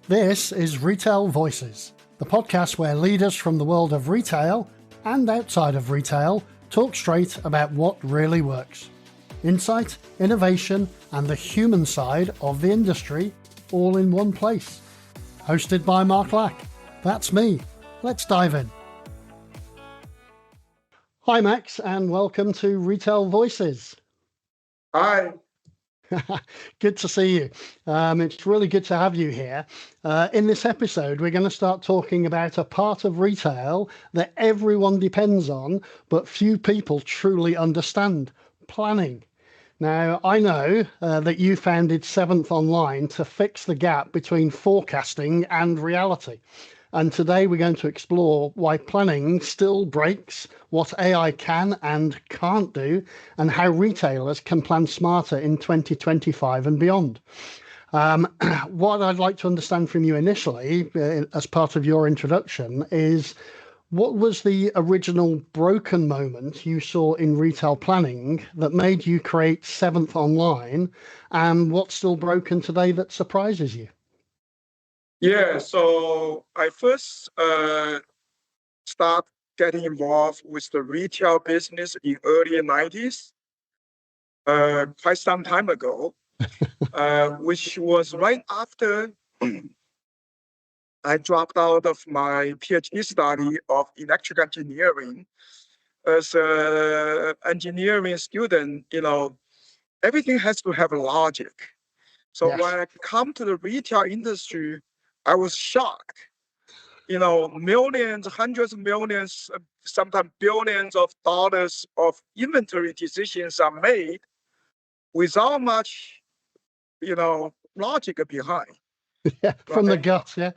This is Retail Voices, the podcast where leaders from the world of retail and outside of retail talk straight about what really works. Insight, innovation, and the human side of the industry all in one place. Hosted by Mark Lack. That's me. Let's dive in. Hi, Max, and welcome to Retail Voices. Hi. Good to see you. It's really good to have you here. In this episode, we're going to start talking about a part of retail that everyone depends on, but few people truly understand: planning. Now, I know that you founded 7thonline to fix the gap between forecasting and reality. And today we're going to explore why planning still breaks, what AI can and can't do, and how retailers can plan smarter in 2025 and beyond. What I'd like to understand from you initially, as part of your introduction, is what was the original broken moment you saw in retail planning that made you create 7thonline, and what's still broken today that surprises you? Yeah, so I first start getting involved with the retail business in early 90s, quite some time ago, which was right after I dropped out of my PhD study of electrical engineering. As an engineering student, everything has to have logic. So Yes. when I come to the retail industry, I was shocked. Millions, hundreds of millions, sometimes billions of dollars of inventory decisions are made without much, logic behind. Yeah, from the Right? gut, yeah.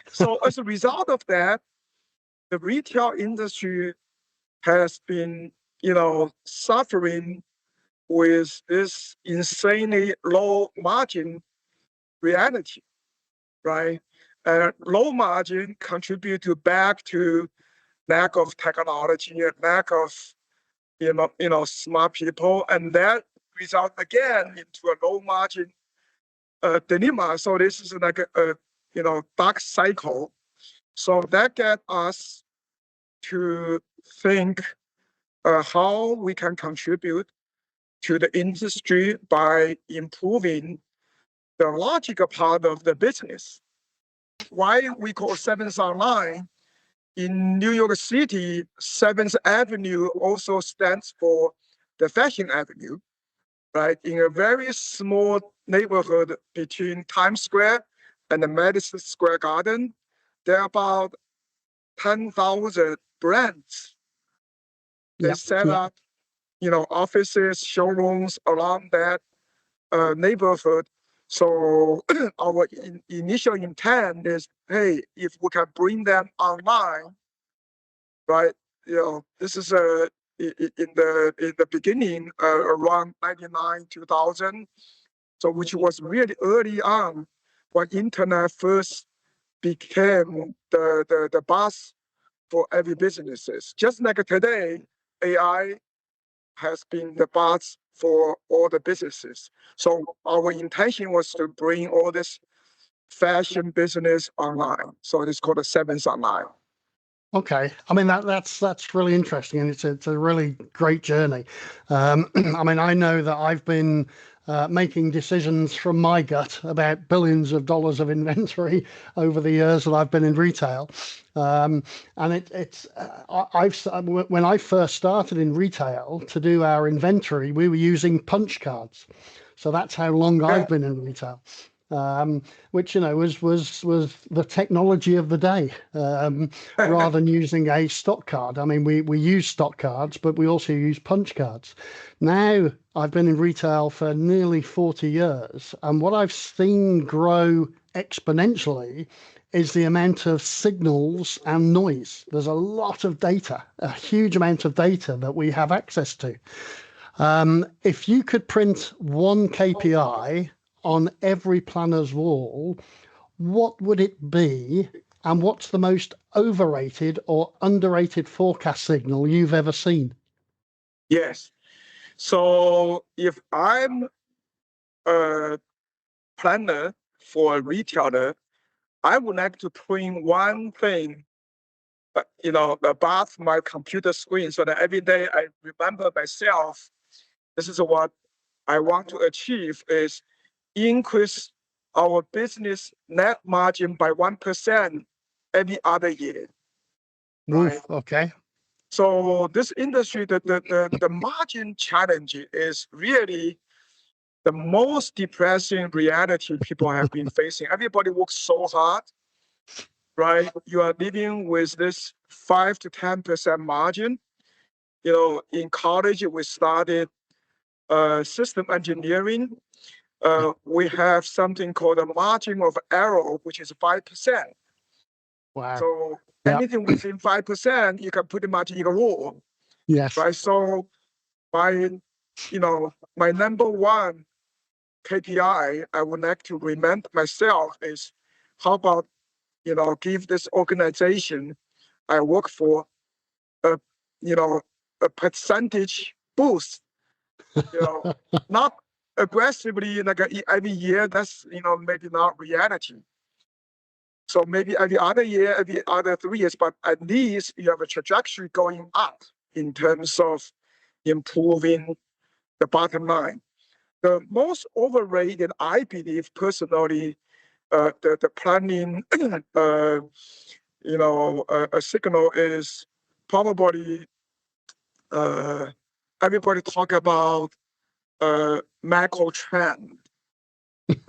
So as a result of that, the retail industry has been, suffering with this insanely low margin reality, right? And low margin contribute back to lack of technology, lack of smart people, and that result again into a low margin dilemma. So this is like a dark cycle. So that get us to think how we can contribute to the industry by improving the logical part of the business. Why we call 7thonline in New York City, 7th Avenue also stands for the Fashion Avenue, right? In a very small neighborhood between Times Square and the Madison Square Garden, there are about 10,000 brands. They set up, offices, showrooms around that neighborhood. So our initial intent is, hey, if we can bring them online, right? This is in the beginning around 99, 2000. So which was really early on when internet first became the buzz for every businesses. Just like today, AI has been the buzz for all the businesses. So our intention was to bring all this fashion business online. So it's called the 7thonline. Okay, I mean that's really interesting, and it's a really great journey. I mean, I know that I've been making decisions from my gut about billions of dollars of inventory over the years that I've been in retail, and when I first started in retail to do our inventory, we were using punch cards, so that's how long I've been in retail. Which was the technology of the day, rather than using a stock card. I mean, we use stock cards, but we also use punch cards. Now I've been in retail for nearly 40 years, and what I've seen grow exponentially is the amount of signals and noise. There's a lot of data, a huge amount of data that we have access to. If you could print one KPI on every planner's wall, what would it be, and what's the most overrated or underrated forecast signal you've ever seen? Yes. So if I'm a planner for a retailer, I would like to print one thing, above my computer screen so that every day I remember myself, this is what I want to achieve is increase our business net margin by 1% every other year, right? Oof, okay. So this industry, the margin challenge is really the most depressing reality people have been facing. Everybody works so hard, right? You are living with this 5 to 10% margin. In college, we started system engineering. We have something called a margin of error, which is 5%. Wow. So Yeah. anything within 5%, you can pretty much ignore, Yes. right? So my number one KPI I would like to remind myself is how about, give this organization I work for a, a percentage boost, not aggressively like every year. That's, maybe not reality. So maybe every other year, every other 3 years, but at least you have a trajectory going up in terms of improving the bottom line. The most overrated, I believe personally, the planning, a signal is probably everybody talk about macro trend,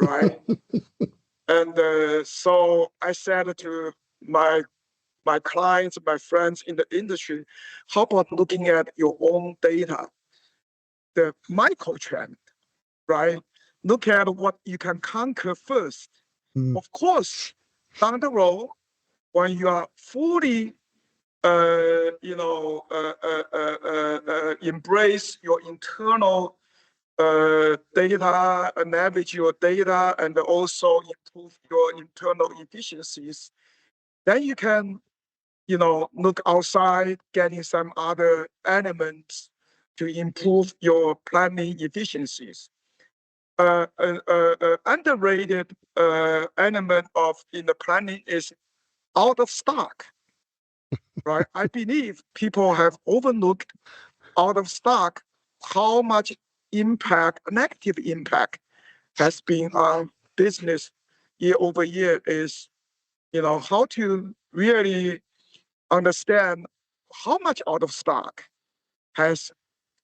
right? And so I said to my clients, my friends in the industry, how about looking at your own data, the micro trend, right? Look at what you can conquer first. Of course, down the road, when you are fully, embrace your internal data, navigate your data, and also improve your internal efficiencies, then you can, look outside, getting some other elements to improve your planning efficiencies. Underrated element in the planning is out of stock, right? I believe people have overlooked out of stock how much impact, negative impact, has been on business year over year. Is how to really understand how much out of stock has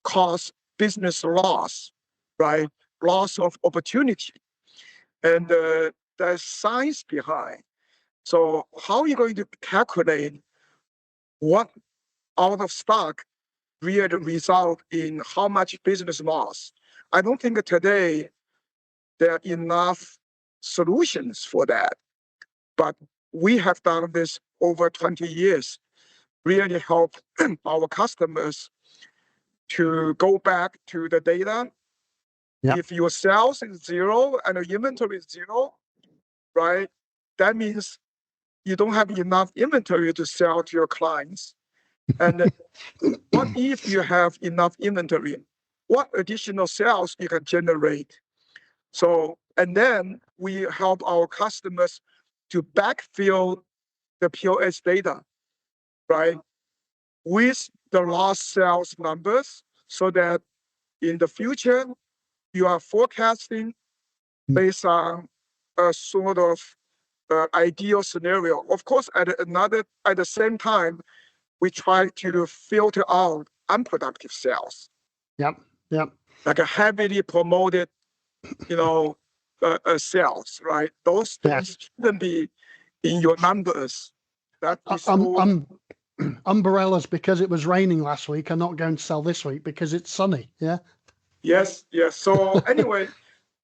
caused business loss, right? Loss of opportunity, and there's science behind. So how are you going to calculate what out of stock really result in how much business loss? I don't think today there are enough solutions for that. But we have done this over 20 years, really help our customers to go back to the data. Yep. If your sales is zero and your inventory is zero, right? That means you don't have enough inventory to sell to your clients. And what if you have enough inventory? What additional sales you can generate? So, and then we help our customers to backfill the POS data, right, with the lost sales numbers so that in the future, you are forecasting based on a sort of ideal scenario. Of course, at the same time, we try to filter out unproductive sales. Yep. Yep. Like a heavily promoted, sales, right? Those things shouldn't be in your numbers. That umbrellas because it was raining last week are not going to sell this week because it's sunny. Yeah. Yes. So anyway,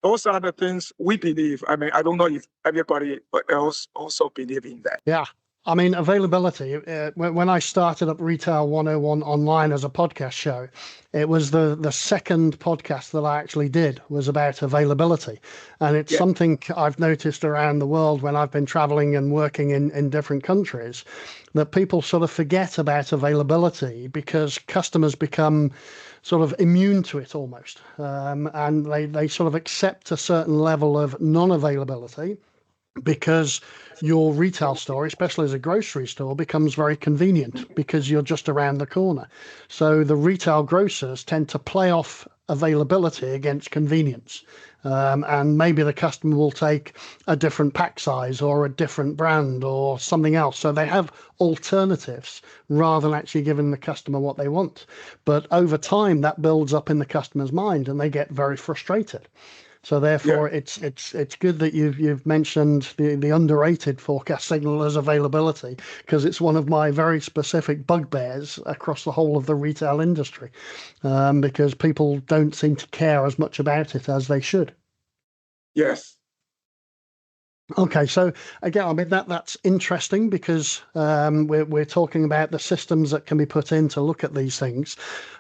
those are the things we believe. I mean, I don't know if everybody else also believe in that. Yeah. I mean, availability. When I started up Retail 101 online as a podcast show, it was the second podcast that I actually did was about availability. And it's something I've noticed around the world when I've been traveling and working in different countries, that people sort of forget about availability because customers become sort of immune to it almost, and they sort of accept a certain level of non-availability because your retail store, especially as a grocery store, becomes very convenient because you're just around the corner. So the retail grocers tend to play off availability against convenience. And maybe the customer will take a different pack size or a different brand or something else. So they have alternatives rather than actually giving the customer what they want. But over time, that builds up in the customer's mind and they get very frustrated. So therefore, it's good that you've mentioned the underrated forecast signal as availability, because it's one of my very specific bugbears across the whole of the retail industry, because people don't seem to care as much about it as they should. Yes. Okay, so again, I mean that's interesting because we're talking about the systems that can be put in to look at these things.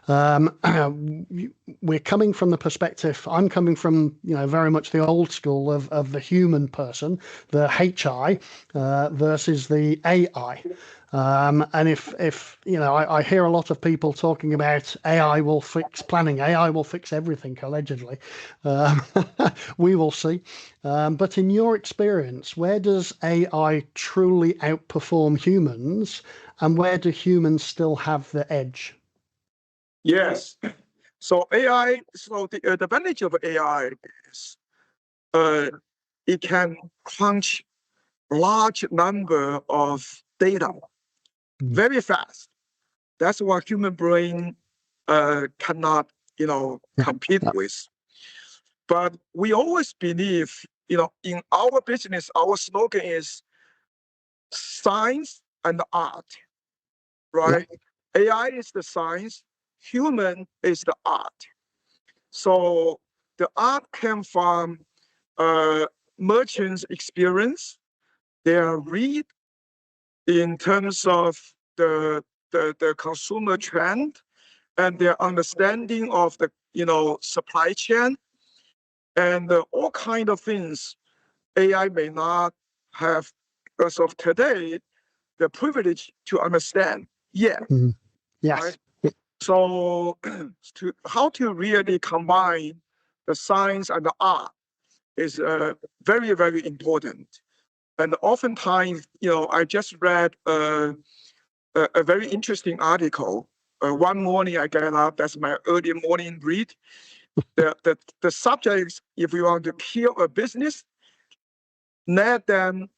We're coming from the perspective. I'm coming from very much the old school of the human person, the HI versus the AI. And if I hear a lot of people talking about AI will fix planning, AI will fix everything, allegedly. We will see. But in your experience, where does AI truly outperform humans, and where do humans still have the edge? Yes. So AI. So the advantage of AI is it can crunch large number of data very fast. That's what human brain cannot, compete with. But we always believe, in our business, our slogan is science and art, right? AI is the science, human is the art. So the art came from merchants' experience, their read in terms of the consumer trend and their understanding of the supply chain and all kind of things AI may not have as of today the privilege to understand yet. Yes. Right? So how to really combine the science and the art is very, very important. And oftentimes, I just read a very interesting article. One morning I get up, that's my early morning read. The subject is, if you want to kill a business, let them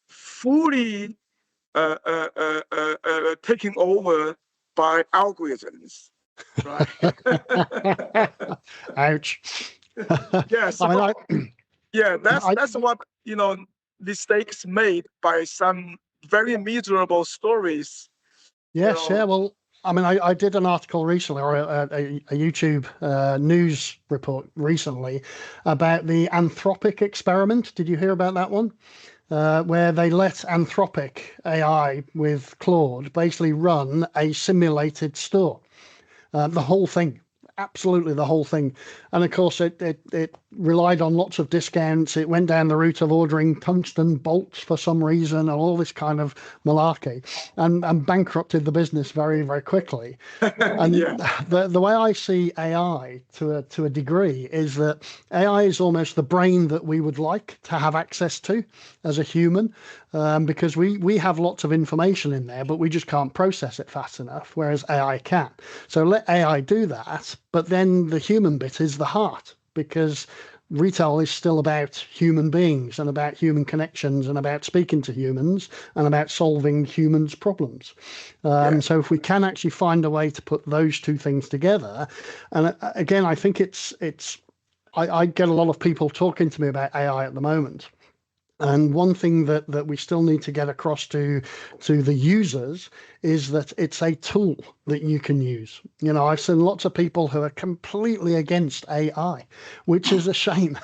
fully taken over by algorithms. Right? Ouch. Yes. That's what mistakes made by some very miserable stories. Yes, yeah. Well, I mean, I did an article recently, or a YouTube news report recently, about the Anthropic experiment. Did you hear about that one? Where they let Anthropic AI with Claude basically run a simulated store. The whole thing. Absolutely the whole thing. And of course, it relied on lots of discounts. It went down the route of ordering tungsten bolts for some reason and all this kind of malarkey, and bankrupted the business very, very quickly. And the way I see AI to a degree is that AI is almost the brain that we would like to have access to as a human, because we have lots of information in there, but we just can't process it fast enough, whereas AI can. So let AI do that, but then the human bit is the heart, because retail is still about human beings and about human connections and about speaking to humans and about solving humans' problems. So if we can actually find a way to put those two things together, and again, I think I get a lot of people talking to me about AI at the moment. And one thing that we still need to get across to the users is that it's a tool that you can use. I've seen lots of people who are completely against AI, which is a shame,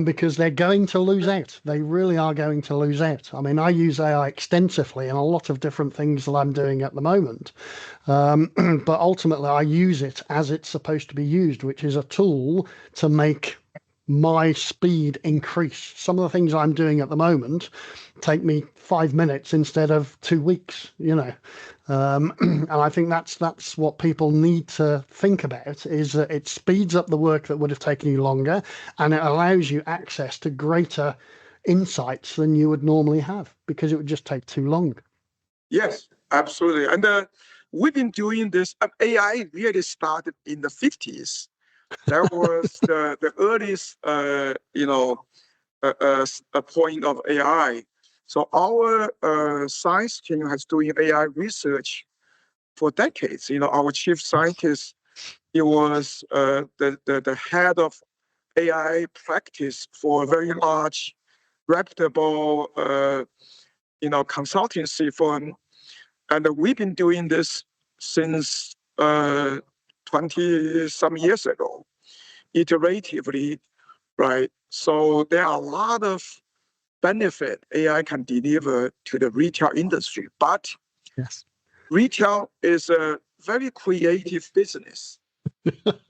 because they're going to lose out. They really are going to lose out. I mean, I use AI extensively in a lot of different things that I'm doing at the moment. But ultimately, I use it as it's supposed to be used, which is a tool to make my speed increase. Some of the things I'm doing at the moment take me 5 minutes instead of 2 weeks, and I think that's what people need to think about, is that it speeds up the work that would have taken you longer, and it allows you access to greater insights than you would normally have, because it would just take too long. Yes, absolutely. And we've been doing this. AI really started in the 50s. That was the earliest, a point of AI. So our science team has doing AI research for decades. Our chief scientist, he was the head of AI practice for a very large, reputable, consultancy firm, and we've been doing this since 20 some years ago, iteratively, right? So there are a lot of benefit AI can deliver to the retail industry, but Yes. retail is a very creative business,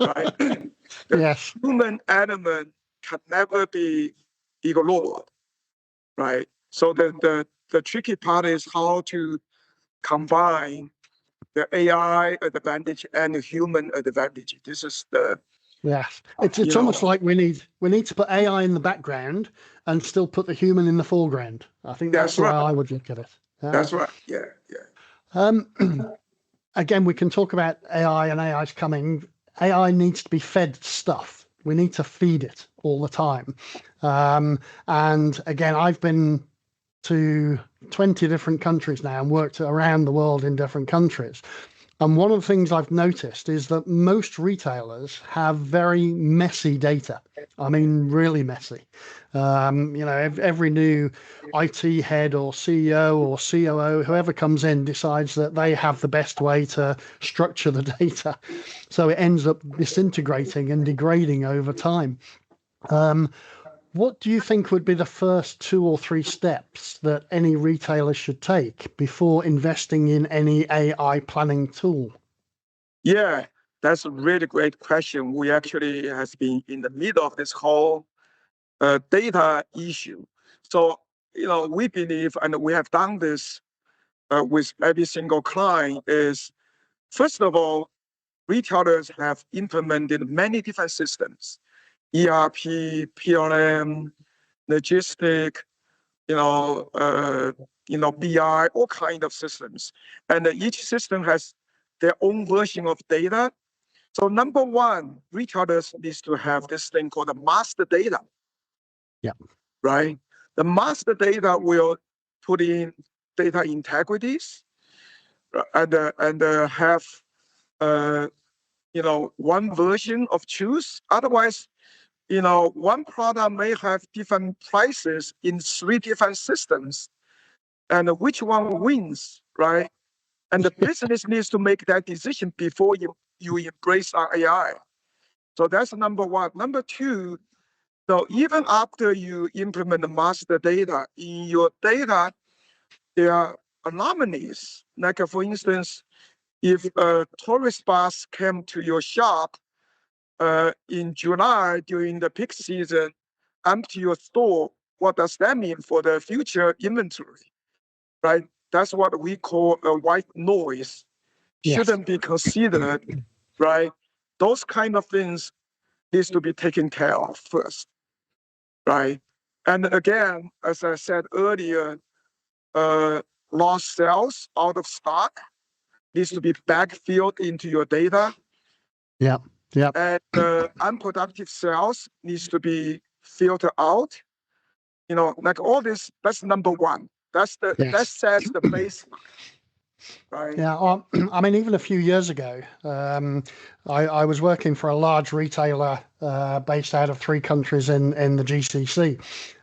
right? The Yes. human element can never be ignored, right? So the tricky part is how to combine the AI advantage and the human advantage. This is the Yes, it's almost like we need to put AI in the background and still put the human in the foreground. I think that's the way I would look at it. That's right. Yeah, yeah. Again, we can talk about AI, and AI's coming. AI needs to be fed stuff. We need to feed it all the time. And again, I've been to 20 different countries now and worked around the world in different countries. And one of the things I've noticed is that most retailers have very messy data. I mean, really messy. Every new IT head or CEO or COO, whoever comes in, decides that they have the best way to structure the data. So it ends up disintegrating and degrading over time. What do you think would be the first 2 or 3 steps that any retailer should take before investing in any AI planning tool? Yeah, that's a really great question. We actually has been in the middle of this whole data issue. So, we believe, and we have done this with every single client, is first of all, retailers have implemented many different systems, ERP, PLM, logistic, BI, all kind of systems. And each system has their own version of data. So number one, retailers needs to have this thing called the master data. Yeah. Right? The master data will put in data integrities and have one version of truth. Otherwise, one product may have different prices in 3 different systems, and which one wins, right? And the business needs to make that decision before you embrace our AI. So that's number one. Number two, so even after you implement the master data, in your data, there are anomalies. Like for instance, if a tourist bus came to your shop in July during the peak season, empty your store, what does that mean for the future inventory, right? That's what we call a white noise. Yes. Shouldn't be considered, right? Those kind of things needs to be taken care of first, right? And again, as I said earlier, lost sales, out of stock, needs to be backfilled into your data. Yeah. Yeah. And unproductive sales needs to be filtered out. Like all this, that's number one. That sets the baseline. Right. Yeah, I mean, even a few years ago, I was working for a large retailer based out of 3 countries in the GCC.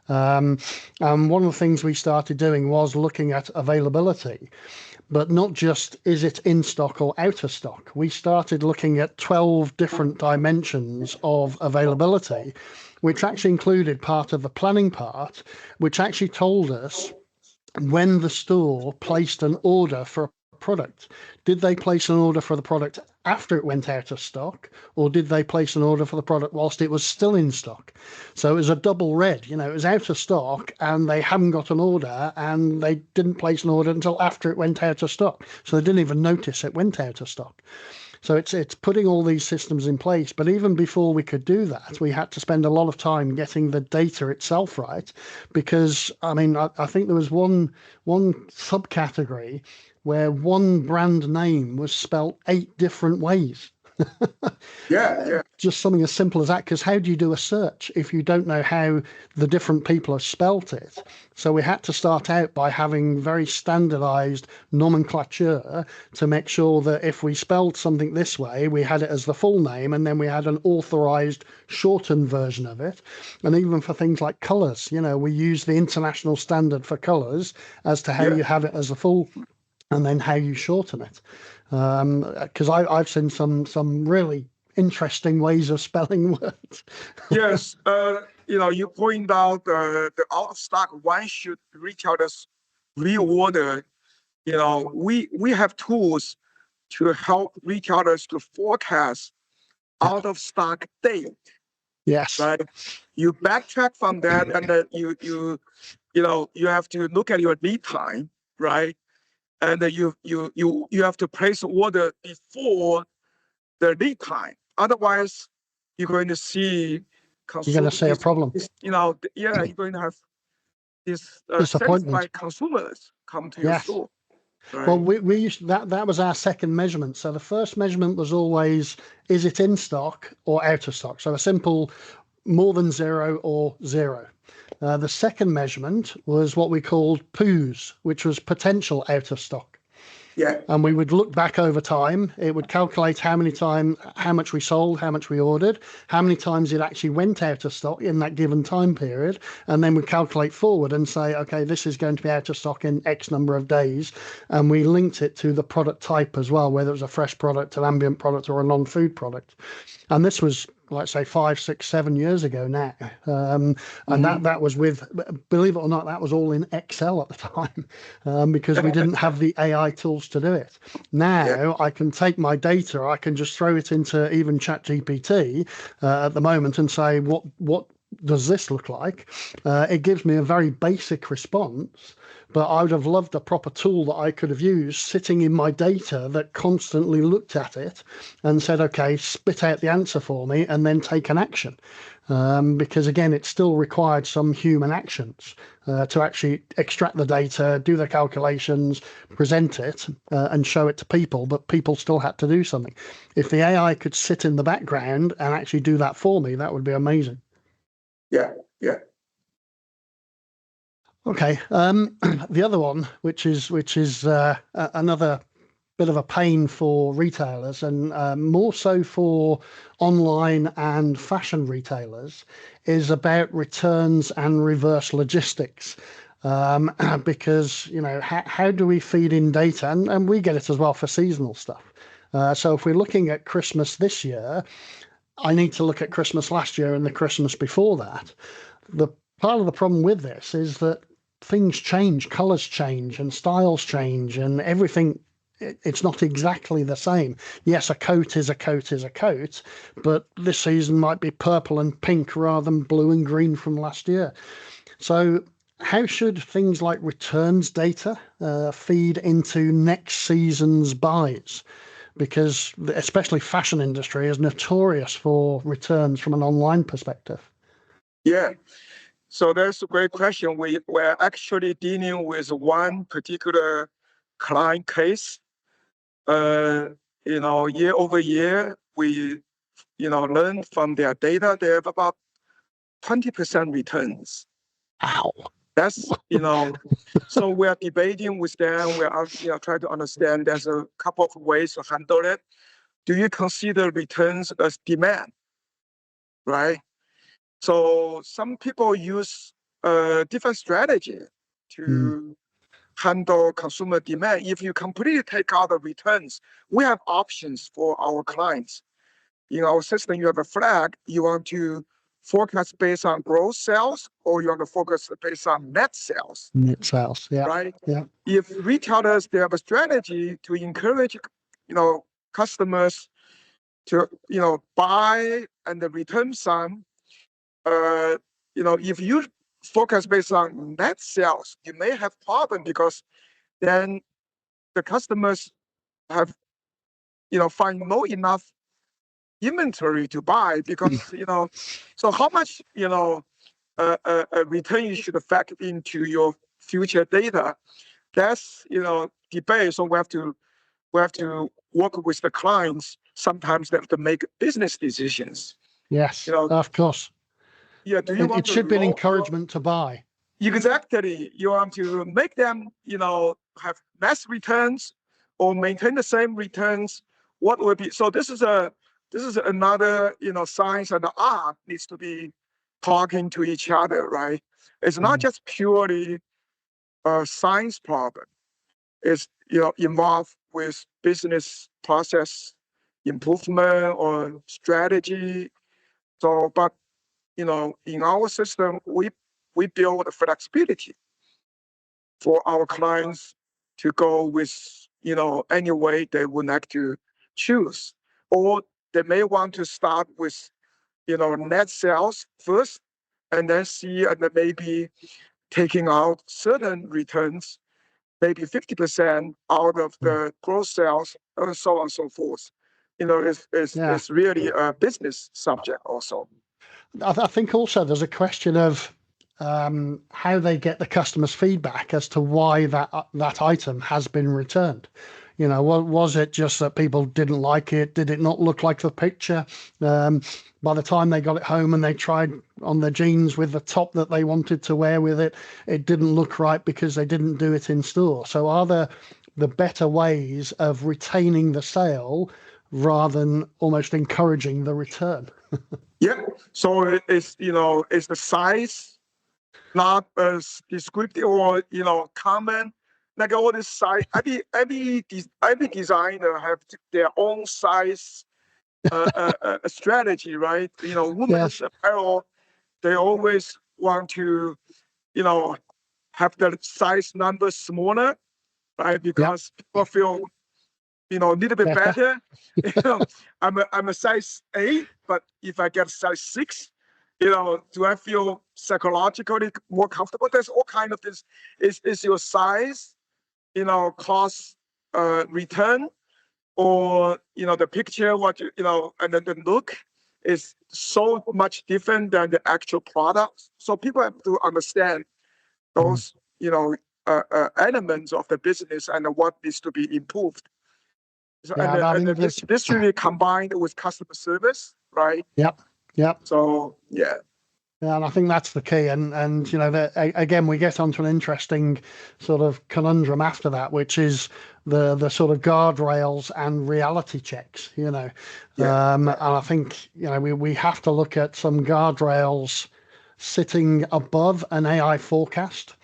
And one of the things we started doing was looking at availability, but not just is it in stock or out of stock. We started looking at 12 different dimensions of availability, which actually included part of the planning part, which actually told us when the store placed an order for a product. Did they place an order for the product after it went out of stock, or did they place an order for the product whilst it was still in stock? So it was a double red. It was out of stock and they hadn't got an order, and they didn't place an order until after it went out of stock. So they didn't even notice it went out of stock. So it's putting all these systems in place. But even before we could do that, we had to spend a lot of time getting the data itself right, because I think there was one subcategory where one brand name was spelt 8 different ways. Yeah. Just something as simple as that, because how do you do a search if you don't know how the different people have spelt it? So we had to start out by having very standardized nomenclature to make sure that if we spelled something this way, we had it as the full name, and then we had an authorized shortened version of it. And even for things like colors, we use the international standard for colors as to how you have it as a full, and then how you shorten it. Because I've seen some really interesting ways of spelling words. Yes, you point out the out of stock. Why should retailers reorder? We have tools to help retailers to forecast out of stock date. Yes. Right. You backtrack from that, and then you have to look at your lead time, right? And then you have to place an order before the lead time. Otherwise, you're going to see You're going to see a problem. You're going to have these disappointment. satisfied consumers come to your store. Right? Well, we used that was our second measurement. So the first measurement was always, is it in stock or out of stock? So a simple more than 0 or 0. The second measurement was what we called POOS, which was potential out of stock. Yeah. And we would look back over time. It would calculate how much we sold, how much we ordered, how many times it actually went out of stock in that given time period. And then we calculate forward and say, okay, this is going to be out of stock in X number of days. And we linked it to the product type as well, whether it was a fresh product, an ambient product, or a non-food product. And this was, let's say, 5, 6, 7 years ago now. And that was with, believe it or not, that was all in Excel at the time, because we didn't have the AI tools to do it. Now I can take my data, I can just throw it into even ChatGPT at the moment and say, what does this look like? It gives me a very basic response. But I would have loved a proper tool that I could have used sitting in my data that constantly looked at it and said, okay, spit out the answer for me and then take an action. Because again, it still required some human actions to actually extract the data, do the calculations, present it and show it to people, but people still had to do something. If the AI could sit in the background and actually do that for me, that would be amazing. Yeah. Okay. The other one, which is another bit of a pain for retailers, and more so for online and fashion retailers, is about returns and reverse logistics. Because how do we feed in data, and we get it as well for seasonal stuff. So if we're looking at Christmas this year, I need to look at Christmas last year and the Christmas before that. The part of the problem with this is that things change, colors change and styles change, and everything, it's not exactly the same. Yes, a coat is a coat is a coat, but this season might be purple and pink rather than blue and green from last year. So how should things like returns data feed into next season's buys? Because especially fashion industry is notorious for returns from an online perspective. Yeah. So that's a great question. We're actually dealing with one particular client case. Year over year, we, learned from their data, they have about 20% returns. Ow. That's, so we're debating with them. We're trying to understand there's a couple of ways to handle it. Do you consider returns as demand? Right? So some people use a different strategy to handle consumer demand. If you completely take out the returns, we have options for our clients. In our system, you have a flag. You want to forecast based on gross sales, or you want to focus based on net sales. Net sales, yeah. Right? Yeah. If retailers, they have a strategy to encourage, customers to buy and return some. If you focus based on net sales, you may have problem because then the customers have find no enough inventory to buy because so how much return you should factor into your future data. That's debate. So we have to work with the clients. Sometimes they have to make business decisions. Yes, of course. Yeah. Do you want It should be an encouragement to buy. Exactly. You want to make them, have less returns or maintain the same returns. What would be so? This is another science and art needs to be talking to each other, right? It's not just purely a science problem. It's involved with business process improvement or strategy. So, but in our system, we build flexibility for our clients to go with any way they would like to choose, or they may want to start with net sales first, and then see and then maybe taking out certain returns, maybe 50% out of the gross sales, and so on and so forth. It's really a business subject also. I think also there's a question of how they get the customer's feedback as to why that item has been returned. Was it just that people didn't like it? Did it not look like the picture? By the time they got it home and they tried on the jeans with the top that they wanted to wear with it, it didn't look right because they didn't do it in store. So are there the better ways of retaining the sale rather than almost encouraging the return? Yeah. So it's the size not as descriptive or common. Like all this size, every designer have their own size strategy, right? Women's apparel, they always want to have the size number smaller, right? Because people feel a little bit better. I'm a size 8, but if I get size 6, do I feel psychologically more comfortable? There's all kind of this. Is your size, cost return, or the picture, and then the look is so much different than the actual product. So people have to understand those, elements of the business and what needs to be improved. So, this should be combined with customer service, right? Yep. So yeah. Yeah, and I think that's the key. And again, we get onto an interesting sort of conundrum after that, which is the sort of guardrails and reality checks. And I think we have to look at some guardrails sitting above an AI forecast.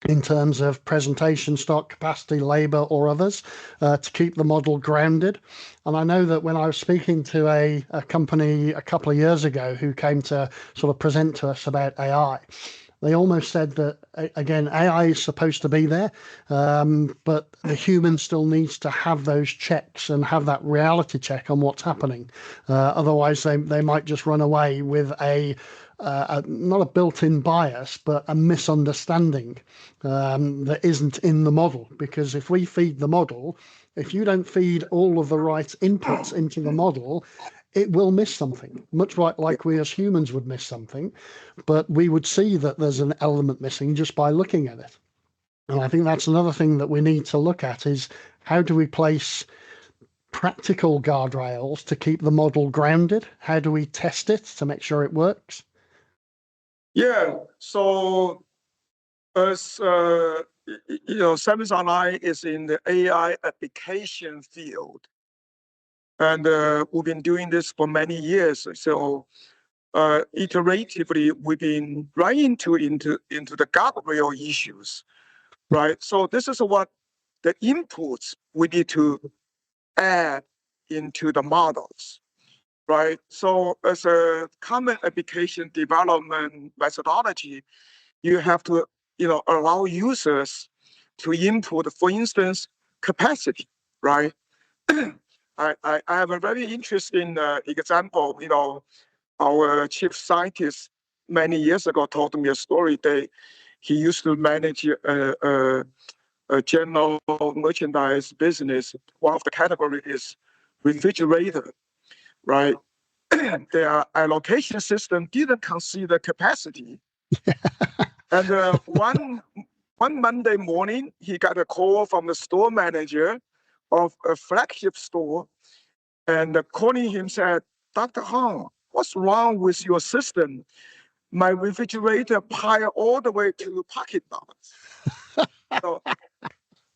In terms of presentation stock, capacity, labor, or others, to keep the model grounded. And I know that when I was speaking to a company a couple of years ago who came to sort of present to us about AI, they almost said that, again, AI is supposed to be there, but the human still needs to have those checks and have that reality check on what's happening. Otherwise, they might just run away with not a built-in bias, but a misunderstanding that isn't in the model. Because if we feed the model, if you don't feed all of the right inputs into the model, it will miss something, much like we as humans would miss something, but we would see that there's an element missing just by looking at it. And I think that's another thing that we need to look at is how do we place practical guardrails to keep the model grounded? How do we test it to make sure it works? Yeah. So as 7th Online is in the AI application field, and we've been doing this for many years. So iteratively, we've been running into the guardrail issues, right? So this is what the inputs we need to add into the models, right? So as a common application development methodology, you have to allow users to input, for instance, capacity, right? I have a very interesting example. Our chief scientist many years ago told me a story. He used to manage a general merchandise business. One of the category is refrigerator, right? Their allocation system didn't consider capacity. And one Monday morning, he got a call from the store manager of a flagship store, and calling him said, "Dr. Hong, what's wrong with your system? My refrigerator pile all the way to the parking lot." So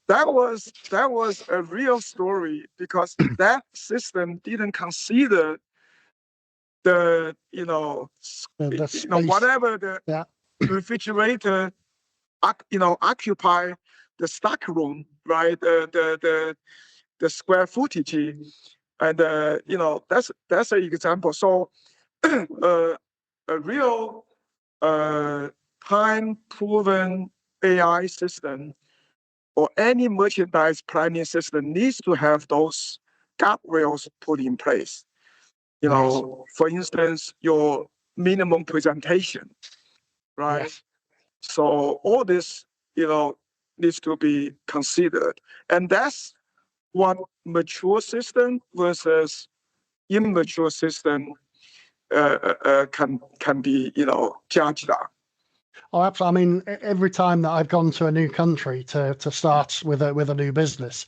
that was a real story, because that system didn't consider the The space. whatever the Yeah. refrigerator occupy the stock room, right? The square footage, and that's an example. So a real time proven AI system or any merchandise planning system needs to have those guardrails put in place. Yes. For instance, your minimum presentation, right? Yes. So all this, needs to be considered. And that's what mature system versus immature system can be, judged on. Oh, absolutely. I mean, every time that I've gone to a new country to start with a new business,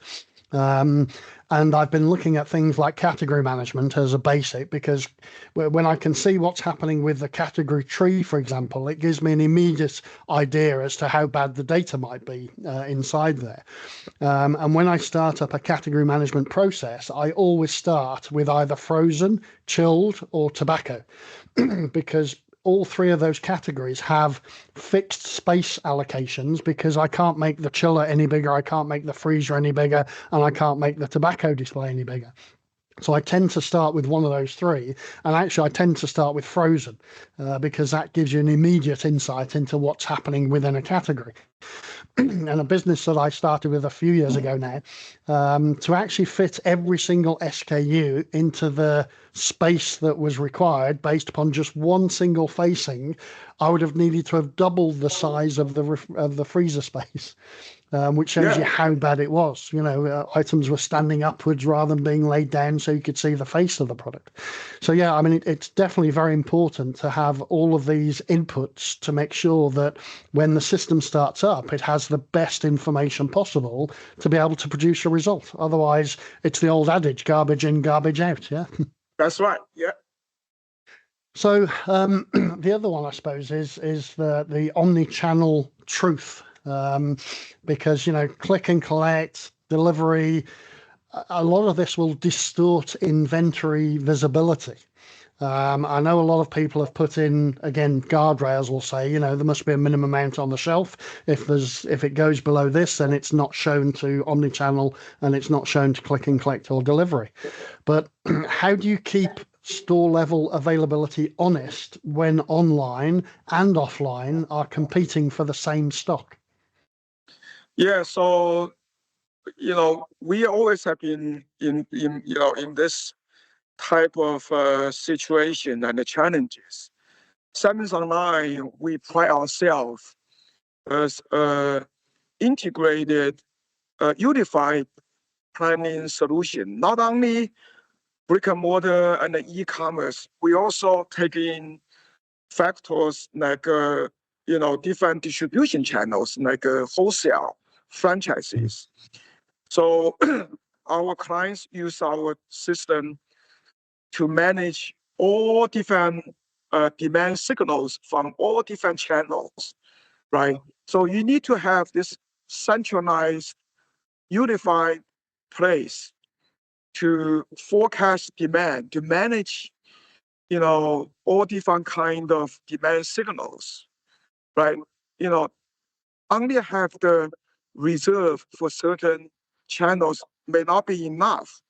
um, and I've been looking at things like category management as a basic, because when I can see what's happening with the category tree, for example, it gives me an immediate idea as to how bad the data might be inside there. And when I start up a category management process, I always start with either frozen, chilled, or tobacco, because all three of those categories have fixed space allocations, because I can't make the chiller any bigger, I can't make the freezer any bigger, and I can't make the tobacco display any bigger. So I tend to start with one of those three, and actually I tend to start with frozen, because that gives you an immediate insight into what's happening within a category. And a business that I started with a few years ago now, to actually fit every single SKU into the space that was required based upon just one single facing, I would have needed to have doubled the size of the freezer space. Which shows you how bad it was. Items were standing upwards rather than being laid down so you could see the face of the product. So yeah, I mean, it's definitely very important to have all of these inputs to make sure that when the system starts up, it has the best information possible to be able to produce a result. Otherwise, it's the old adage, garbage in, garbage out. Yeah. That's right. Yeah. So the other one, I suppose, is the omnichannel truth, because click and collect, delivery, a lot of this will distort inventory visibility. I know a lot of people have put in, again, guardrails will say, there must be a minimum amount on the shelf. If it goes below this, then it's not shown to omnichannel and it's not shown to click and collect or delivery. But how do you keep store level availability honest when online and offline are competing for the same stock? Yeah. So, we always have been in this type of situation and the challenges. 7thonline, we pride ourselves as a integrated, unified planning solution. Not only brick and mortar and the e-commerce, we also take in factors like different distribution channels like wholesale, franchises. So our clients use our system to manage all different demand signals from all different channels, right? So you need to have this centralized, unified place to forecast demand, to manage, all different kind of demand signals, right? Only have the reserve for certain channels may not be enough,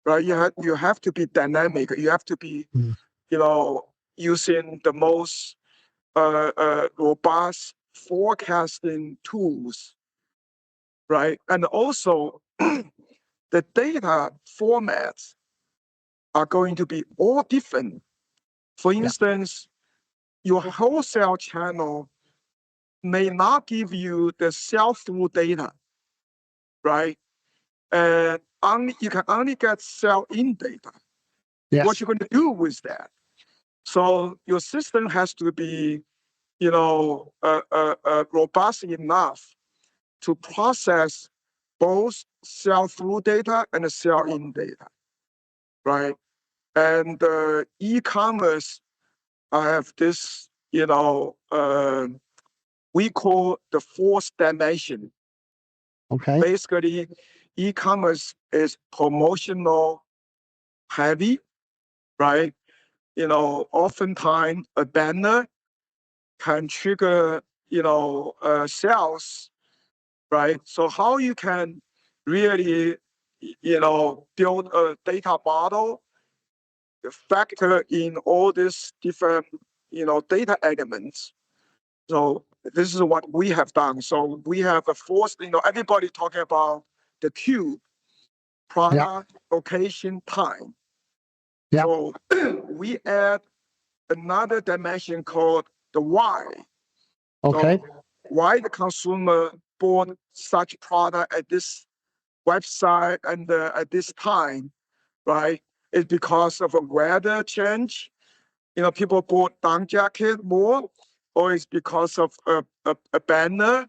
right? You have to be dynamic. You have to be, using the most robust forecasting tools, right? And also the data formats are going to be all different. For instance, your wholesale channel may not give you the sell-through data, right? And you can only get sell-in data. Yes. What you're going to do with that? So your system has to be, robust enough to process both sell-through data and sell-in data, right? And e-commerce, I have this, we call the fourth dimension. Okay. Basically, e-commerce is promotional heavy, right? Oftentimes a banner can trigger, sales, right? So how you can really, build a data model, factor in all these different, data elements. So this is what we have done. So we have a fourth, everybody talking about the cube, product, location, time. Yeah. So we add another dimension called the why. Okay. So why the consumer bought such product at this website and at this time, right? It's because of a weather change. People bought down jacket more, or it's because of a banner,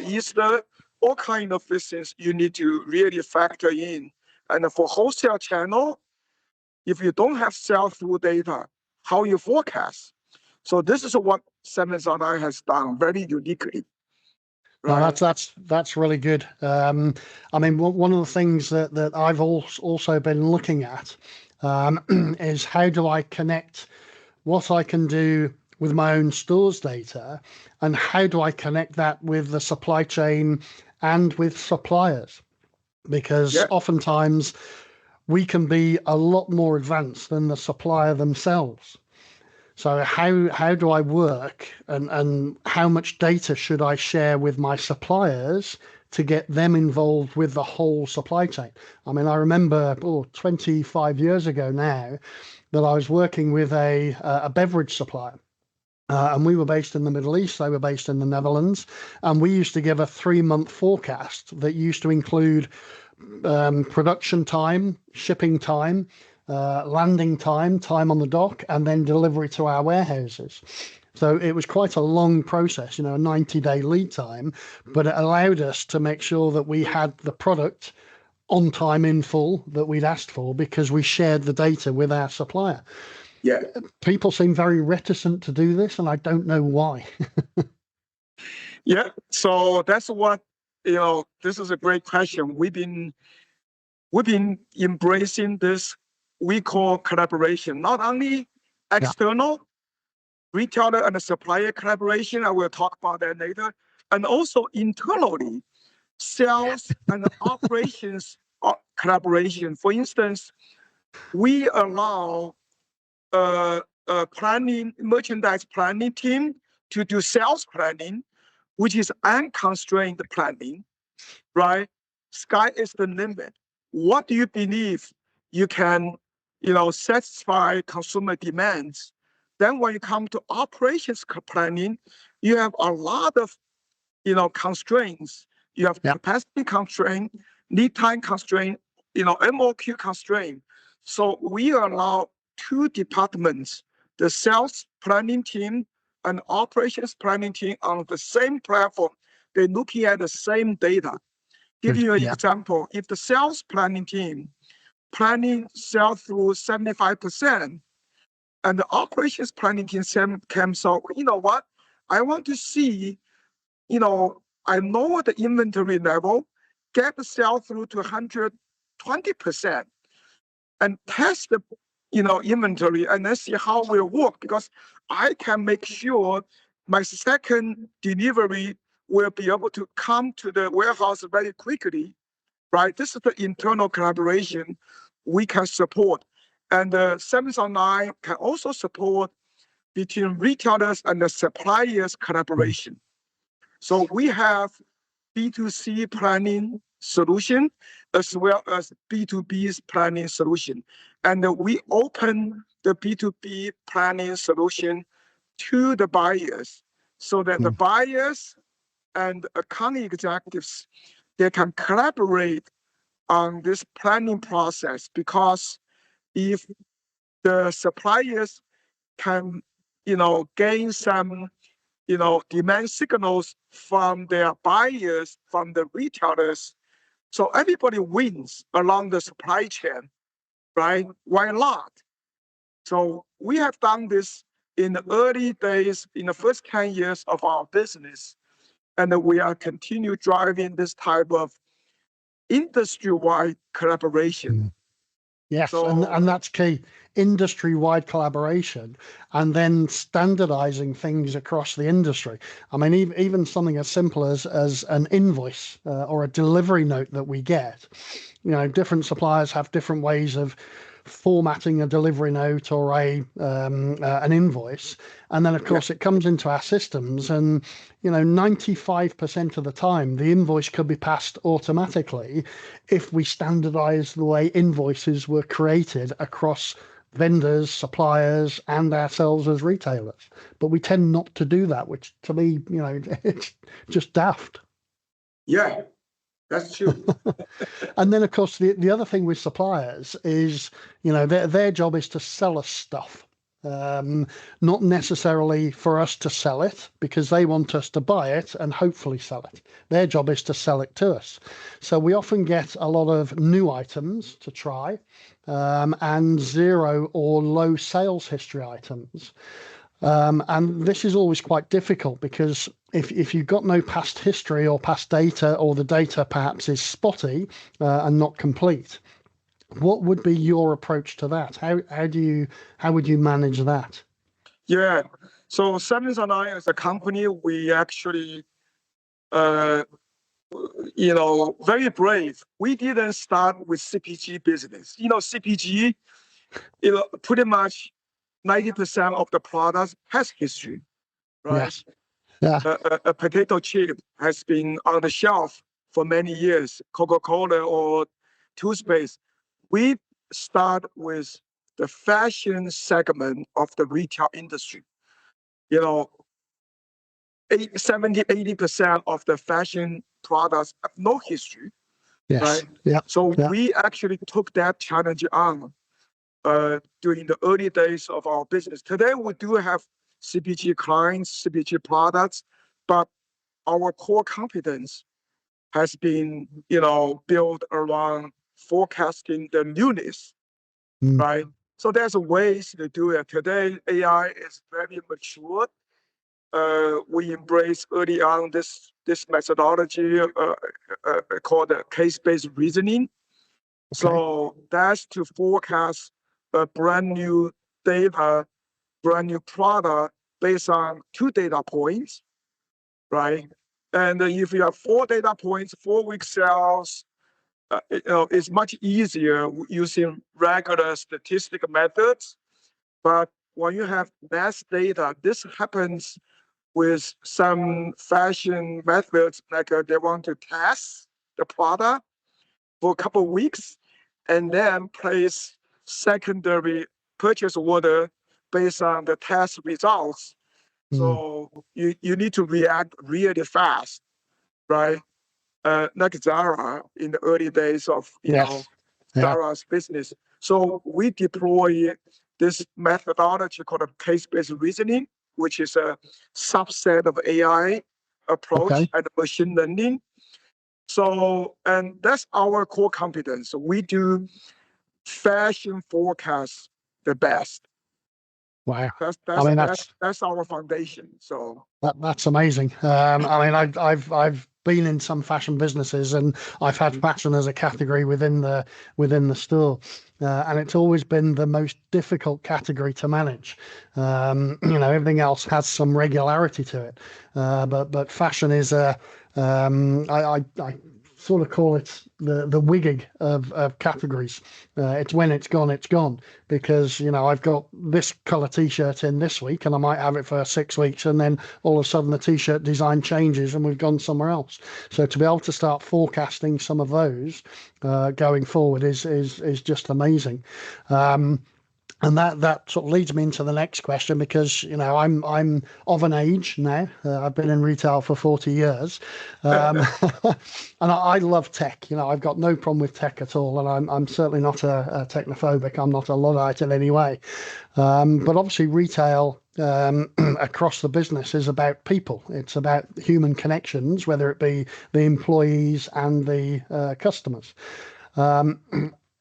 Easter, all kind of things you need to really factor in. And for wholesale channel, if you don't have sell-through data, how you forecast? So this is what 7thonline has done very uniquely. No, Right? that's really good. I mean, one of the things that I've also been looking at is how do I connect what I can do with my own stores data, and how do I connect that with the supply chain and with suppliers? Because oftentimes we can be a lot more advanced than the supplier themselves. So how do I work, and how much data should I share with my suppliers to get them involved with the whole supply chain? I mean, I remember 25 years ago now that I was working with a beverage supplier. And we were based in the Middle East, they were based in the Netherlands, and we used to give a 3-month forecast that used to include production time, shipping time, landing time, time on the dock, and then delivery to our warehouses. So it was quite a long process, a 90-day lead time, but it allowed us to make sure that we had the product on time in full that we'd asked for, because we shared the data with our supplier. Yeah. People seem very reticent to do this, and I don't know why. Yeah. So that's what, this is a great question. We've been embracing this we call collaboration, not only external, retailer and supplier collaboration. I will talk about that later. And also internally, sales and operations collaboration. For instance, we allow merchandise planning team to do sales planning, which is unconstrained planning, right? Sky is the limit. What do you believe you can, satisfy consumer demands? Then when you come to operations planning, you have a lot of, constraints. You have capacity constraint, lead time constraint, MOQ constraint. So we allow two departments, the sales planning team and operations planning team, on the same platform. They're looking at the same data. Give you an example. If the sales planning team planning sell through 75%, and the operations planning team comes out, what? I want to see, I know the inventory level, get the sell through to 120%, and test the, inventory, and then see how it will work, because I can make sure my second delivery will be able to come to the warehouse very quickly, right? This is the internal collaboration we can support. And 7thonline can also support between retailers and the suppliers collaboration. So we have B2C planning solution as well as B2B's planning solution. And we open the B2B planning solution to the buyers so that the buyers and account executives, they can collaborate on this planning process, because if the suppliers can, gain some, demand signals from their buyers, from the retailers, so everybody wins along the supply chain, right? Why not? So we have done this in the early days, in the first 10 years of our business, and we are continue driving this type of industry-wide collaboration. Yes, So, and that's key. Industry-wide collaboration, and then standardizing things across the industry. I mean, even something as simple as an invoice or a delivery note that we get. Different suppliers have different ways of formatting a delivery note or an invoice, and then of course it comes into our systems, and 95% of the time the invoice could be passed automatically if we standardize the way invoices were created across vendors, suppliers, and ourselves as retailers. But we tend not to do that, which to me, it's just daft. Yeah, that's true. And then, of course, the other thing with suppliers is, their job is to sell us stuff. Not necessarily for us to sell it, because they want us to buy it and hopefully sell it. Their job is to sell it to us. So we often get a lot of new items to try, and zero or low sales history items. And this is always quite difficult, because if you've got no past history or past data, or the data perhaps is spotty and not complete, what would be your approach to that? How would you manage that? Yeah. So 7thonline as a company, we actually, very brave. We didn't start with CPG business. CPG, pretty much 90% of the products has history, right? Yes. Yeah. A potato chip has been on the shelf for many years, Coca-Cola or toothpaste. We start with the fashion segment of the retail industry. 70-80% of the fashion products have no history, Yes. right? Yeah. So yeah. we actually took that challenge on during the early days of our business. Today, we do have CPG clients, CPG products, but our core competence has been, built around forecasting the newness, right? So there's ways to do it. Today, AI is very mature. We embrace early on this methodology called case-based reasoning. Okay. So that's to forecast a brand new data, brand new product based on 2 data points, right? And if you have 4 data points, 4-week sales, it's much easier using regular statistical methods. But when you have less data, this happens with some fashion methods, like they want to test the product for a couple of weeks and then place secondary purchase order based on the test results. So you need to react really fast, right? Like Zara in the early days of Zara's business. So we deploy this methodology called case-based reasoning, which is a subset of AI approach and machine learning. So, and that's our core competence. We do fashion forecasts the best. Wow. That's our foundation. So that's amazing. I've been in some fashion businesses, and I've had fashion as a category within the store, and it's always been the most difficult category to manage. Everything else has some regularity to it, but fashion is I sort of call it the wigging of categories. It's when it's gone, because I've got this color t-shirt in this week and I might have it for 6 weeks, and then all of a sudden the t-shirt design changes and we've gone somewhere else. So to be able to start forecasting some of those going forward is just amazing. And that sort of leads me into the next question, because I'm of an age now. I've been in retail for 40 years, and I love tech. I've got no problem with tech at all, and I'm certainly not a technophobic. I'm not a Luddite in any way. But obviously, retail across the business is about people. It's about human connections, whether it be the employees and the customers.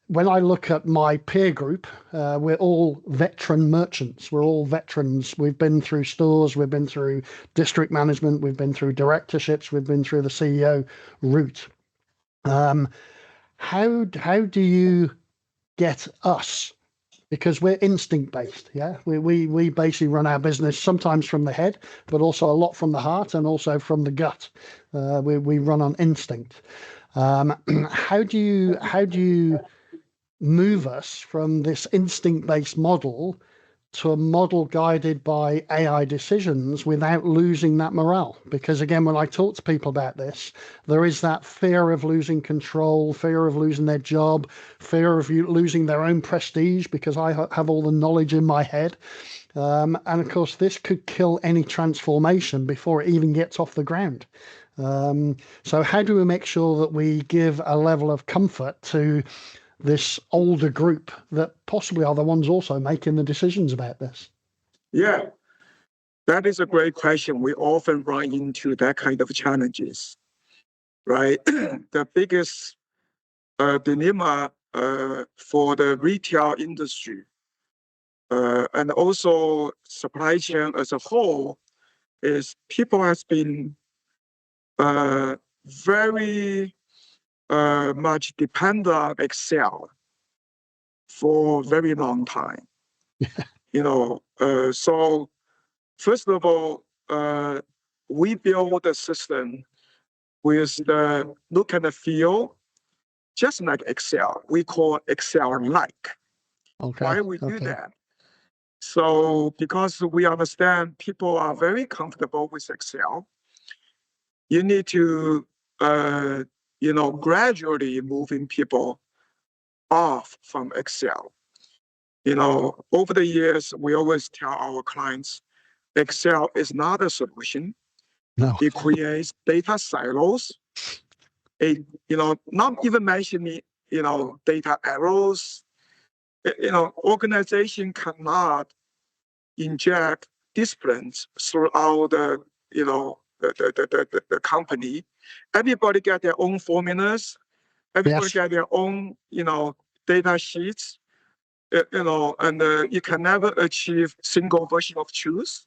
When I look at my peer group, we're all veteran merchants. We're all veterans. We've been through stores, we've been through district management, we've been through directorships, we've been through the CEO route. How do you get us? Because we're instinct based, yeah. We basically run our business sometimes from the head, but also a lot from the heart and also from the gut. We run on instinct. How do you move us from this instinct-based model to a model guided by AI decisions without losing that morale? Because again, when I talk to people about this, there is that fear of losing control, fear of losing their job, fear of losing their own prestige because I have all the knowledge in my head. And of course, this could kill any transformation before it even gets off the ground. So how do we make sure that we give a level of comfort to this older group that possibly are the ones also making the decisions about this? Yeah, that is a great question. We often run into that kind of challenges, right? The biggest dilemma for the retail industry and also supply chain as a whole is people has been very much depend on Excel for a very long time. So first of all, we build a system with the look and the feel, just like Excel. We call Excel-like. Okay. Why we do that? So because we understand people are very comfortable with Excel, you need to gradually moving people off from Excel. Over the years, we always tell our clients, Excel is not a solution. No. It creates data silos. Not even mentioning, data errors. Organization cannot inject disciplines throughout the company. Everybody get their own formulas. Everybody get their own, data sheets. And you can never achieve single version of truth.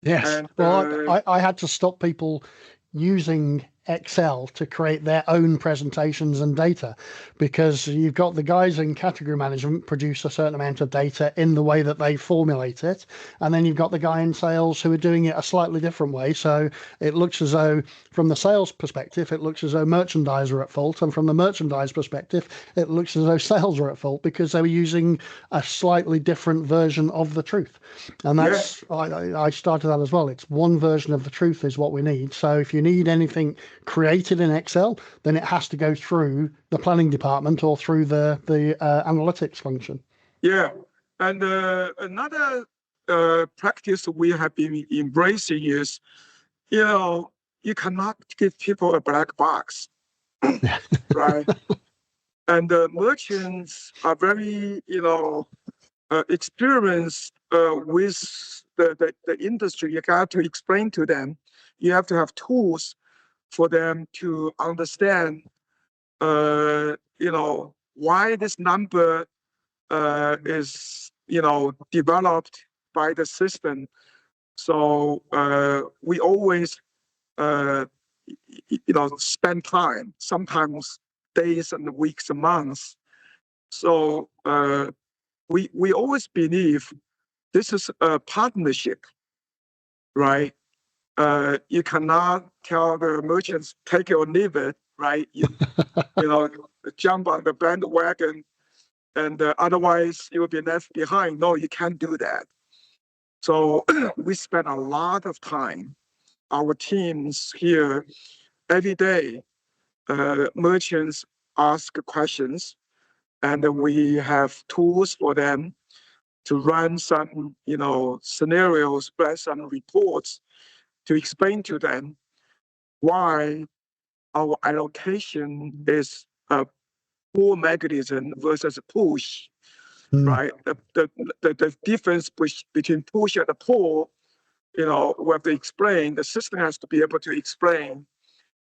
Yes. And, well, I had to stop people using Excel to create their own presentations and data, because you've got the guys in category management produce a certain amount of data in the way that they formulate it, and then you've got the guy in sales who are doing it a slightly different way. So it looks as though from the sales perspective it looks as though merchandise are at fault, and from the merchandise perspective it looks as though sales are at fault because they were using a slightly different version of the truth. And that's I started that as well. It's one version of the truth is what we need. So if you need anything created in Excel, then it has to go through the planning department or through the analytics function. Yeah, and another practice we have been embracing is, you cannot give people a black box, right? And the merchants are very, experienced with the industry. You got to explain to them. You have to have tools for them to understand, why this number is, developed by the system. So we always, spend time, sometimes days and weeks and months. So we always believe this is a partnership, right? You cannot tell the merchants take it or leave it, right? You know, jump on the bandwagon, and otherwise you will be left behind. No, you can't do that. So we spend a lot of time, our teams here, every day. Merchants ask questions, and we have tools for them to run some, scenarios, run some reports to explain to them why our allocation is a pull mechanism versus a push, right? The difference between push and the pull, we have to explain. The system has to be able to explain,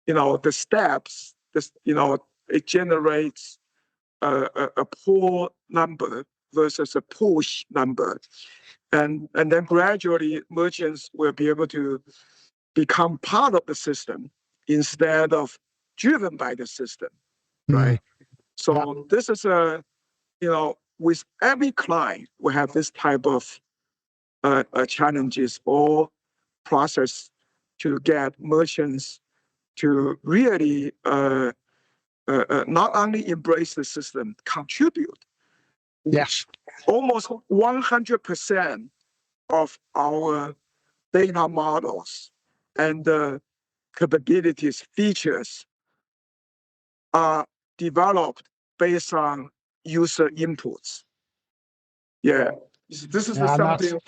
the steps. It generates a pull number versus a push number, and then gradually merchants will be able to become part of the system instead of driven by the system, right? So this is with every client, we have this type of challenges or process to get merchants to really not only embrace the system, contribute. Yes. Almost 100% of our data models and capabilities, features are developed based on user inputs. Yeah, this is Yeah, and something.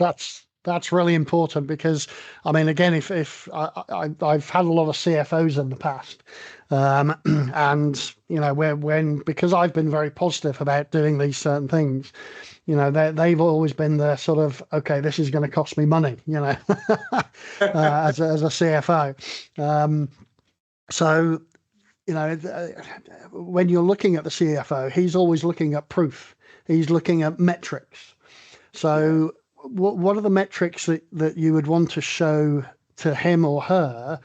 that's really important because, I mean, again, if I've had a lot of CFOs in the past, and because I've been very positive about doing these certain things, they've always been the sort of, okay, this is going to cost me money, as a CFO. So, when you're looking at the CFO, he's always looking at proof. He's looking at metrics. So what are the metrics that you would want to show to him or her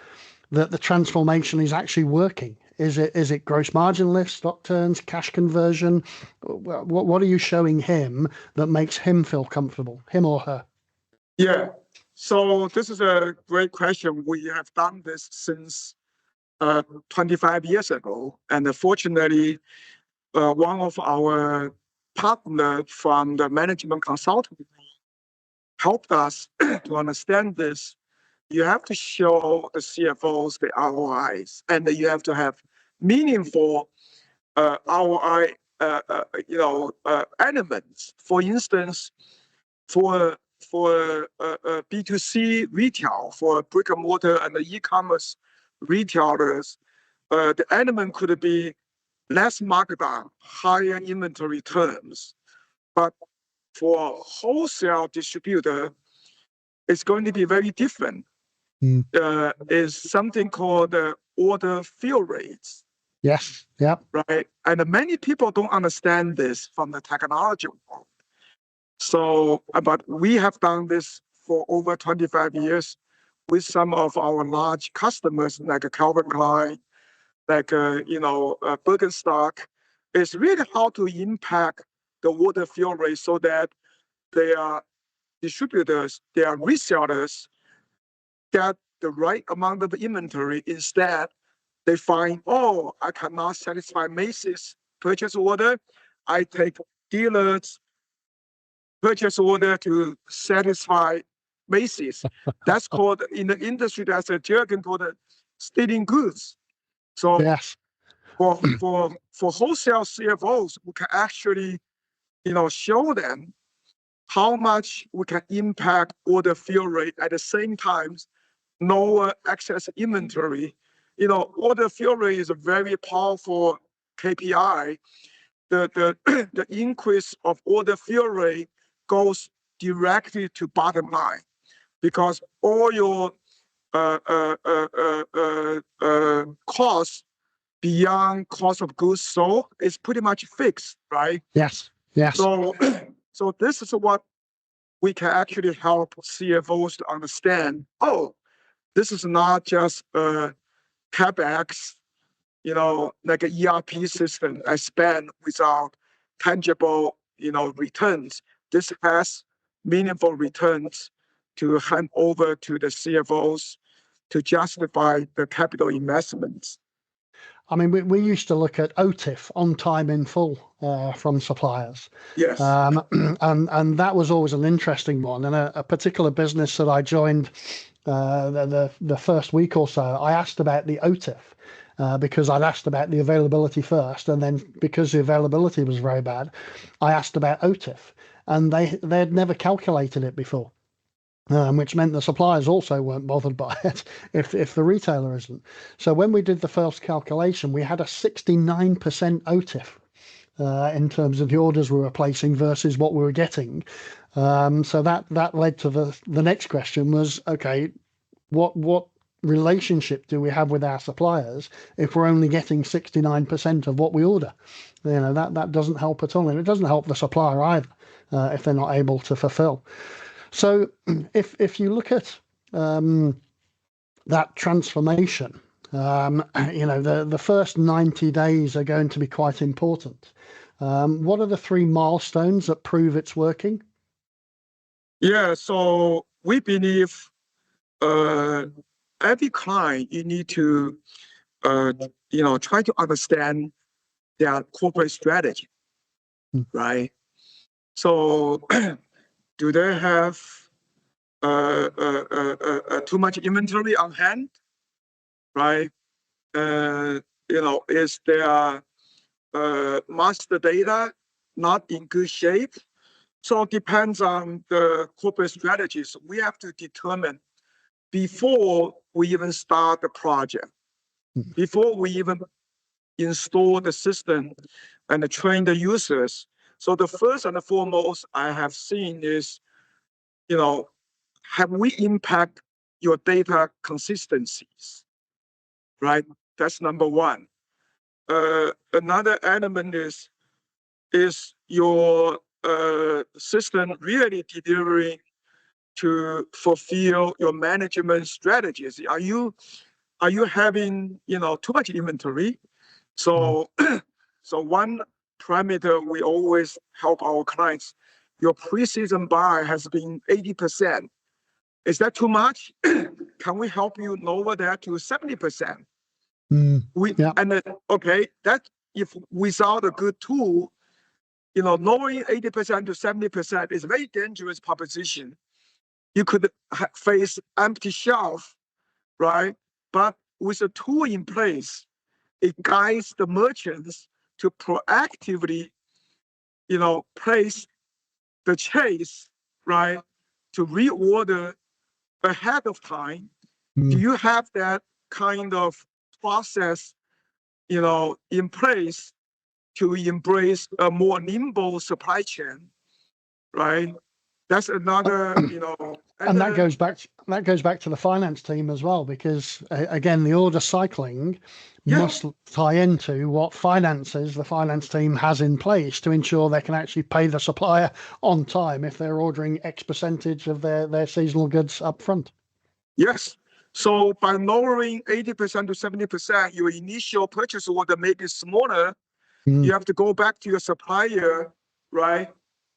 that the transformation is actually working? Is it gross margin lift, stock turns, cash conversion? What are you showing him that makes him feel comfortable, him or her? Yeah. So this is a great question. We have done this since 25 years ago. And fortunately, one of our partners from the management consulting helped us to understand this. You have to show the CFOs the ROIs, and you have to have meaningful ROI, elements. For instance, for B2C retail, for brick and mortar and the e-commerce retailers, the element could be less markdown, higher inventory turns. But for wholesale distributor, it's going to be very different. Is something called order fill rates. Yes. Yep. Right. And many people don't understand this from the technology world. So, but we have done this for over 25 years with some of our large customers like Calvin Klein, like Birkenstock. It's really how to impact the order fill rate so that their distributors, their resellers get the right amount of inventory. Instead, they find, oh, I cannot satisfy Macy's purchase order. I take dealers' purchase order to satisfy Macy's. That's called, in the industry, that's a jargon called stealing goods. So yes, for wholesale CFOs, we can actually, show them how much we can impact order fill rate at the same time, no excess inventory. Order fill rate is a very powerful KPI. The increase of order fill rate goes directly to bottom line because all your costs beyond cost of goods sold is pretty much fixed, right? yes. So this is what we can actually help CFOs to understand. Oh, this is not just CapEx, like an ERP system I spend without tangible, returns. This has meaningful returns to hand over to the CFOs to justify the capital investments. I mean, we used to look at OTIF, on time in full, from suppliers. Yes. And that was always an interesting one. And a particular business that I joined the first week or so, I asked about the OTIF. Because I'd asked about the availability first, and then because the availability was very bad, I asked about OTIF, and they'd never calculated it before. Which meant the suppliers also weren't bothered by it if the retailer isn't. So when we did the first calculation, we had a 69% OTIF in terms of the orders we were placing versus what we were getting. So that led to the next question was, okay, what relationship do we have with our suppliers if we're only getting 69% of what we order? That doesn't help at all, and it doesn't help the supplier either if they're not able to fulfill. So if you look at that transformation, the first 90 days are going to be quite important. What are the 3 milestones that prove it's working? Yeah, so we believe every client, you need to try to understand their corporate strategy, right? So do they have too much inventory on hand, right? Is their master data not in good shape? So it depends on the corporate strategies. We have to determine before we even start the project, before we even install the system and train the users. So the first and the foremost I have seen is, have we impact your data consistencies, right? That's number one. Another element is your system really delivering to fulfill your management strategies? Are you having too much inventory? So so one parameter we always help our clients, your pre-season buy has been 80%. Is that too much? Can we help you lower that to 70%? That if without a good tool, lowering 80% to 70% is a very dangerous proposition. You could face empty shelf, right? But with a tool in place, it guides the merchants to proactively, place the chase, right? To reorder ahead of time. Do you have that kind of process, in place to embrace a more nimble supply chain, right? That's another, and that goes back to the finance team as well, because again, the order cycling must tie into what the finance team has in place to ensure they can actually pay the supplier on time if they're ordering X percentage of their seasonal goods up front. Yes. So by lowering 80% to 70%, your initial purchase order may be smaller. You have to go back to your supplier, right?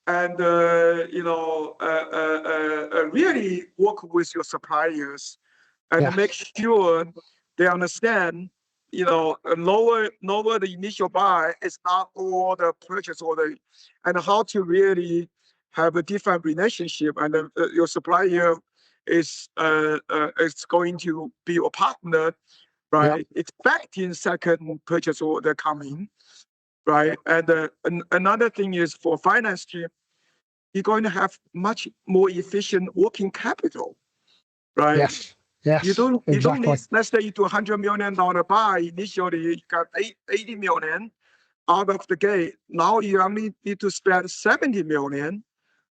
And really work with your suppliers and make sure they understand, lower the initial buy is not all the purchase order, and how to really have a different relationship. And your supplier is going to be your partner, right? Expecting second purchase order coming. Right, and another thing is for finance team, you're going to have much more efficient working capital, right? Yes. You don't need, let's say you do $100 million buy initially, you got 80 million out of the gate. Now you only need to spend 70 million,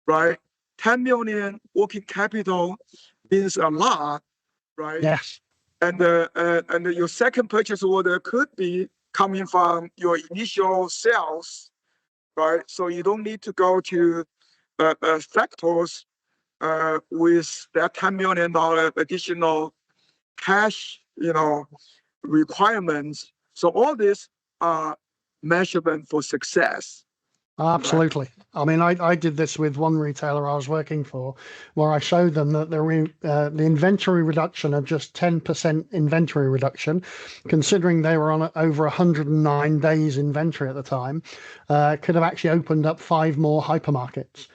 right? 10 million working capital means a lot, right? Yes. And your second purchase order could be coming from your initial sales, right? So you don't need to go to factors with that $10 million additional cash, requirements. So all this are measurement for success. Absolutely. I mean, I did this with one retailer I was working for, where I showed them that the inventory reduction of just 10% inventory reduction, considering they were on over 109 days inventory at the time, could have actually opened up 5 more hypermarkets,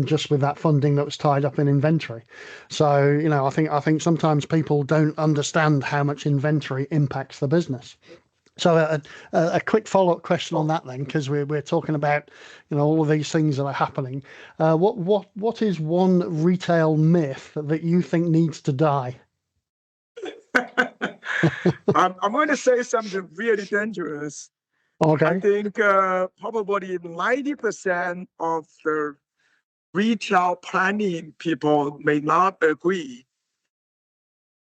just with that funding that was tied up in inventory. So, you know, I think sometimes people don't understand how much inventory impacts the business. So a quick follow-up question on that then, because we're talking about, you know, all of these things that are happening. What is one retail myth that you think needs to die? I'm going to say something really dangerous. I Okay. think probably 90% of the retail planning people may not agree.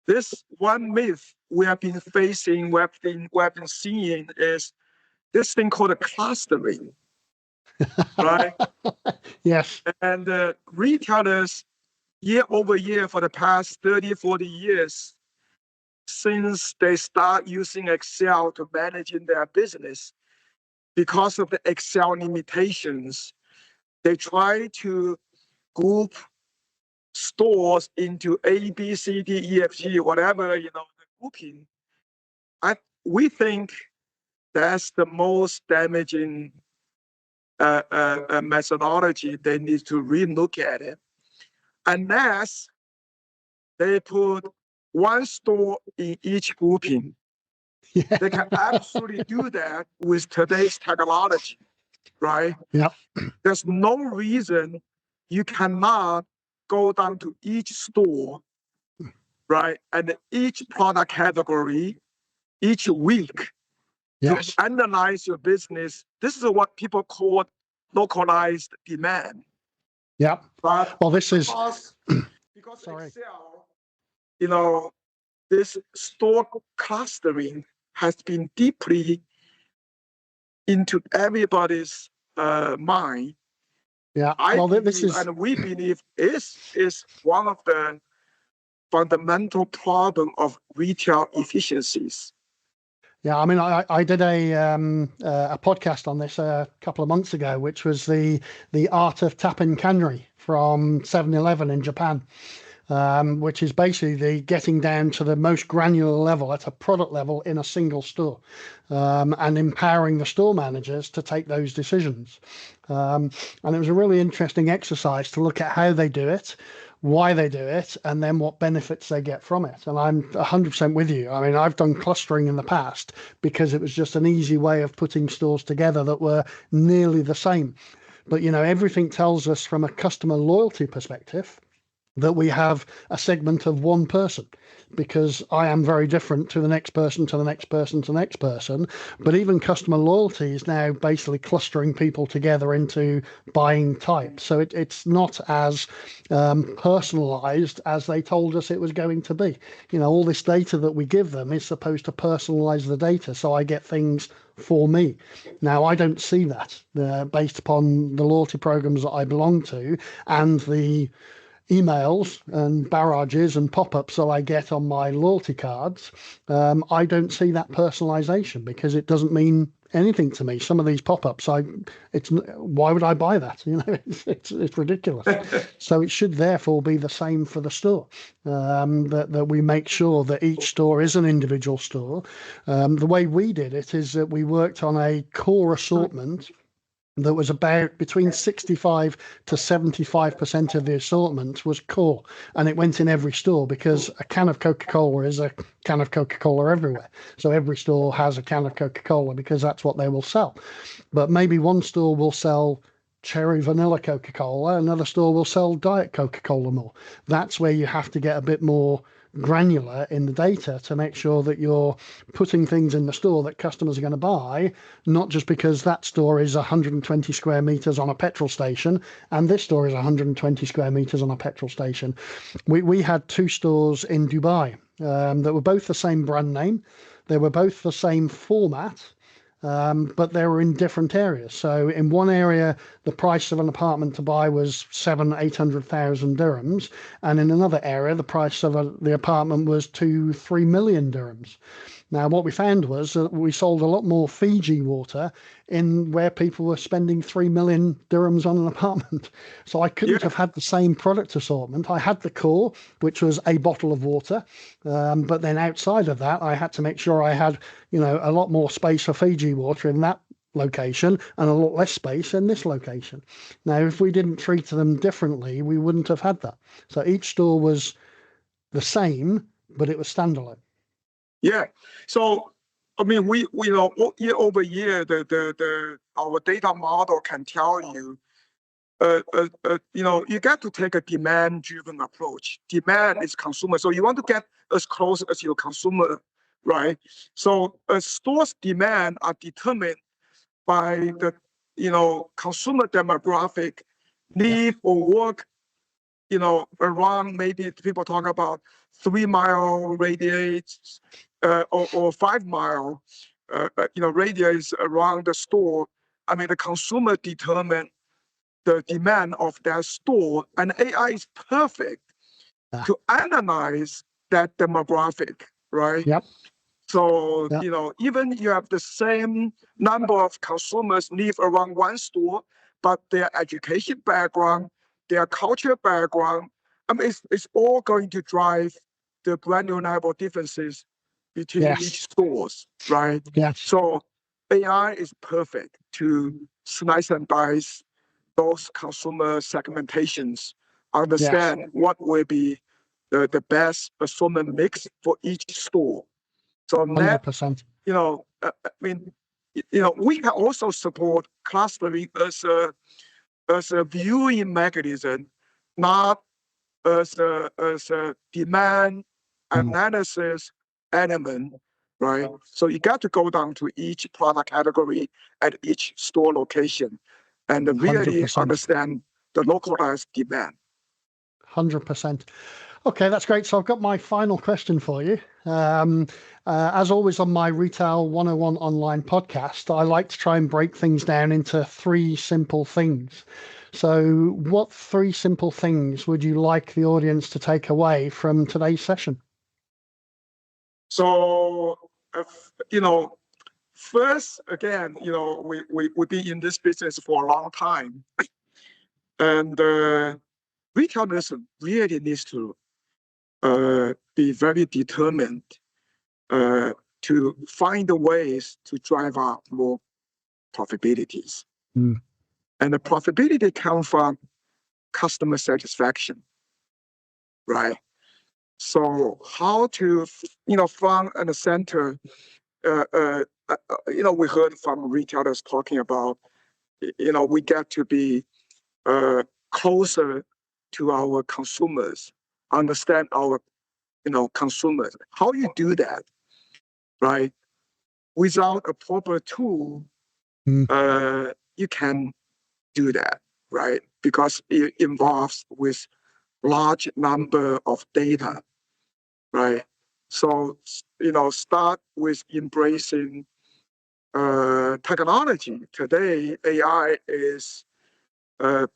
This one myth we have been facing, we have been seeing is this thing called a clustering, right? Yes. And retailers, year over year for the past 30, 40 years, since they start using Excel to managing their business, because of the Excel limitations, they try to group stores into A, B, C, D, E, F, G, whatever, you know, the grouping. We think that's the most damaging methodology. They need to relook at it. Unless they put one store in each grouping, Yeah. they can absolutely do that with today's technology, right? Yeah. There's no reason you cannot go down to each store, right? And each product category, each week Yes. to analyze your business. This is what people call localized demand. Yeah. But Well, this is. because Sorry. Excel, you know, this store clustering has been deeply into everybody's mind. Yeah. I Well, this believe, is. and we believe, is one of the fundamental problem of retail efficiencies. Yeah, I mean, I did a podcast on this a couple of months ago, which was the art of tap and cannery from 7-Eleven in Japan, which is basically the getting down to the most granular level at a product level in a single store, and empowering the store managers to take those decisions. And it was a really interesting exercise to look at how they do it, why they do it, and then what benefits they get from it. And I'm 100% with you. I mean, I've done clustering in the past because it was just an easy way of putting stores together that were nearly the same. But, you know, everything tells us from a customer loyalty perspective that we have a segment of one person, because I am very different to the next person, to the next person, to the next person. But even customer loyalty is now basically clustering people together into buying types. So it's not as personalized as they told us it was going to be. You know, all this data that we give them is supposed to personalize the data, so I get things for me. Now, I don't see that based upon the loyalty programs that I belong to and the emails and barrages and pop-ups that I get on my loyalty cards. I don't see that personalization because it doesn't mean anything to me. Some of these pop-ups, why would I buy that? You know, it's ridiculous. So it should therefore be the same for the store. That we make sure that each store is an individual store. The way we did it is that we worked on a core assortment that was about between 65 to 75% of the assortment was core, and it went in every store because a can of Coca-Cola is a can of Coca-Cola everywhere. So every store has a can of Coca-Cola because that's what they will sell. But maybe one store will sell cherry vanilla Coca-Cola, another store will sell diet Coca-Cola more. That's where you have to get a bit more granular in the data to make sure that you're putting things in the store that customers are going to buy, not just because that store is 120 square meters on a petrol station and this store is 120 square meters on a petrol station. We had 2 stores in Dubai that were both the same brand name. They were both the same format. but they were in different areas. So in one area, the price of an apartment to buy was 800,000 dirhams, and in another area, the price of the apartment was 3 million dirhams. Now, what we found was that we sold a lot more Fiji water in where people were spending 3 million dirhams on an apartment. So I couldn't have had the same product assortment. I had the core, which was a bottle of water. But then outside of that, I had to make sure I had, a lot more space for Fiji water in that location and a lot less space in this location. Now, if we didn't treat them differently, we wouldn't have had that. So each store was the same, but it was standalone. Yeah. So, I mean, we know year over year, our data model can tell you, you got to take a demand-driven approach. Demand is consumer, so you want to get as close as your consumer, right? So, a store's demand are determined by the, consumer demographic, live or work, around, maybe people talk about 3-mile radius or 5-mile, radius around the store. I mean, the consumer determine the demand of that store, and AI is perfect to analyze that demographic, right? Yep. So, even you have the same number of consumers live around one store, but their education background, their culture background, I mean, it's all going to drive the granular differences between each stores, right? Yes. So AI is perfect to slice and dice those consumer segmentations, understand what will be the best assortment mix for each store. So that, 100%. I mean, we can also support clustering as a viewing mechanism, not as a demand analysis element, right? So you got to go down to each product category at each store location and really 100%. understand the localized demand. 100%. Okay, that's great. So I've got my final question for you. As always on my Retail 101 online podcast, I like to try and break things down into 3 simple things. So what 3 simple things would you like the audience to take away from today's session? So, first, again, we've been in this business for a long time. And retailers really needs to be very determined to find the ways to drive up more profitabilities. And the profitability comes from customer satisfaction, right? So how to, front and center, we heard from retailers talking about, we get to be closer to our consumers, understand our, consumers. How you do that, right? Without a proper tool, you can do that, right? Because it involves with large number of data, right? So, start with embracing technology. Today, AI is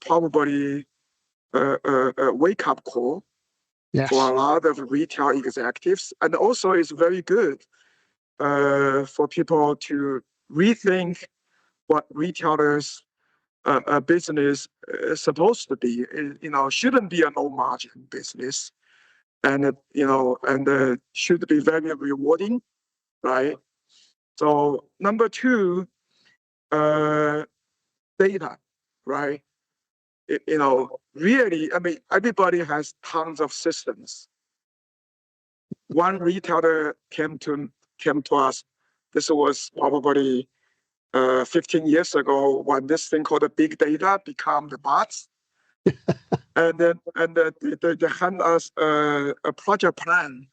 probably a wake-up call for a lot of retail executives, and also it's very good for people to rethink what retailers' business is supposed to be. Shouldn't be a low-margin business, and should be very rewarding, right? So number 2, data, right? Really, I mean, everybody has tons of systems. One retailer came to us. This was probably 15 years ago when this thing called the big data became the bots. and they hand us a project plan.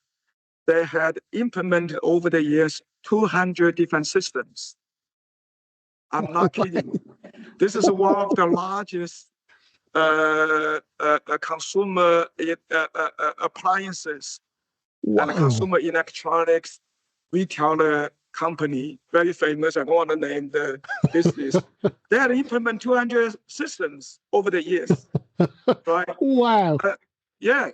They had implemented over the years 200 different systems. I'm not kidding. This is one of the largest consumer appliances and consumer electronics retailer company, very famous, I don't want to name the business, they had implemented 200 systems over the years, right? Wow. Yeah.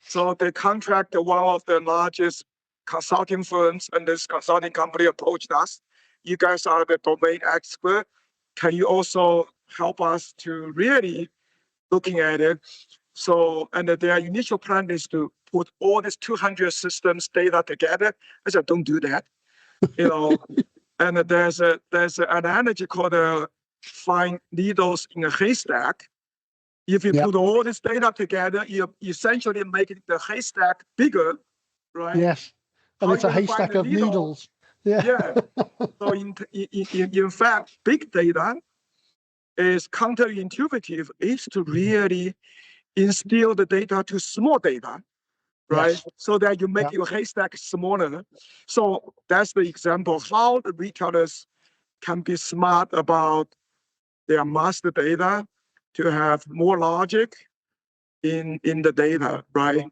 So they contracted one of the largest consulting firms, and this consulting company approached us. You guys are the domain expert. Can you also help us to really looking at it? So, and their initial plan is to put all these 200 systems data together. I said, don't do that. And there's an analogy called find needles in a haystack. If you put all this data together, you're essentially making the haystack bigger, right? Yes. And it's a haystack of needles. Yeah. So in fact, big data is counterintuitive, is to really instill the data to small data, right? Yes. So that you make your haystack smaller. So that's the example of how the retailers can be smart about their master data to have more logic in the data, right?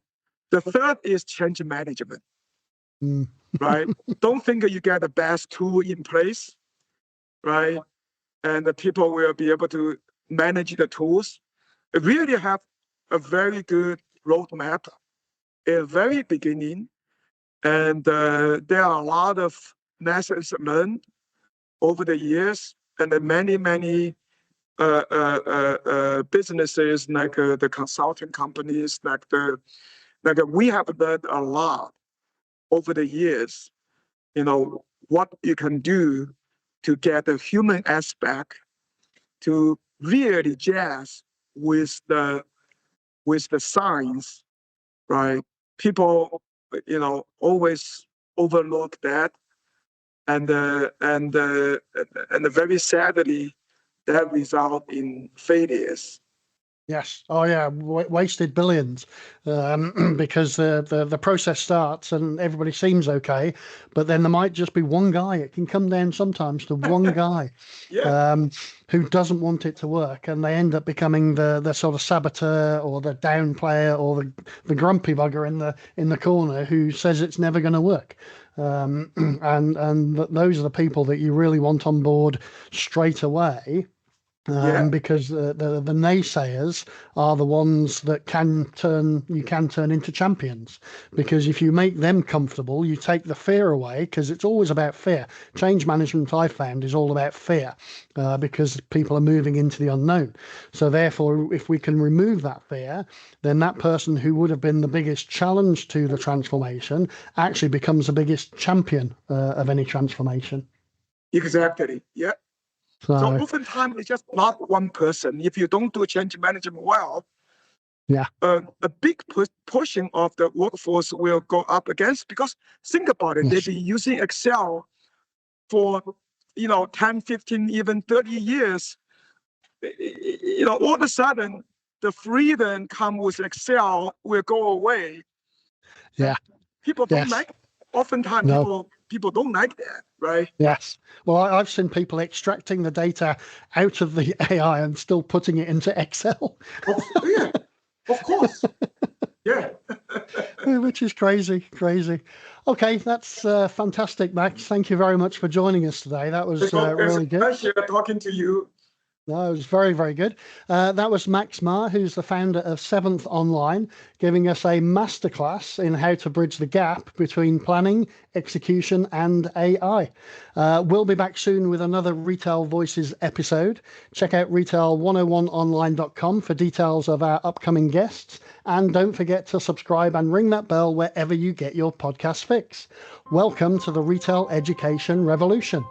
The third is change management, right? Don't think you get the best tool in place, right? And the people will be able to manage the tools. Really have a very good roadmap at the very beginning. And there are a lot of lessons learned over the years, and many businesses like the consulting companies, like we have learned a lot over the years. What you can do to get the human aspect to really jazz with the science, right? People, always overlook that, and very sadly, that result in failures. Yes. Oh, yeah. Wasted billions, because the process starts and everybody seems okay, but then there might just be one guy. It can come down sometimes to one guy who doesn't want it to work, and they end up becoming the sort of saboteur or the down player or the grumpy bugger in the corner who says it's never going to work. And those are the people that you really want on board straight away. Because the naysayers are the ones that you can turn into champions, because if you make them comfortable, you take the fear away, because it's always about fear. Change management, I found, is all about fear, because people are moving into the unknown. So therefore, if we can remove that fear, then that person who would have been the biggest challenge to the transformation actually becomes the biggest champion of any transformation. Exactly. Yeah. So oftentimes it's just not one person. If you don't do change management well, a big portion of the workforce will go up against, because think about it, they've been using Excel for 10, 15, even 30 years. All of a sudden the freedom come with Excel will go away. Yeah. People don't like it. Oftentimes people don't like that, right? Yes. Well, I've seen people extracting the data out of the AI and still putting it into Excel. Yeah, of course. Yeah. Which is crazy. Okay, that's fantastic, Max. Thank you very much for joining us today. That was really good. It's a pleasure talking to you. No, it was very, very good. That was Max Ma, who's the founder of 7thonline, giving us a masterclass in how to bridge the gap between planning, execution, and AI. We'll be back soon with another Retail Voices episode. Check out retail101online.com for details of our upcoming guests. And don't forget to subscribe and ring that bell wherever you get your podcast fix. Welcome to the Retail Education Revolution.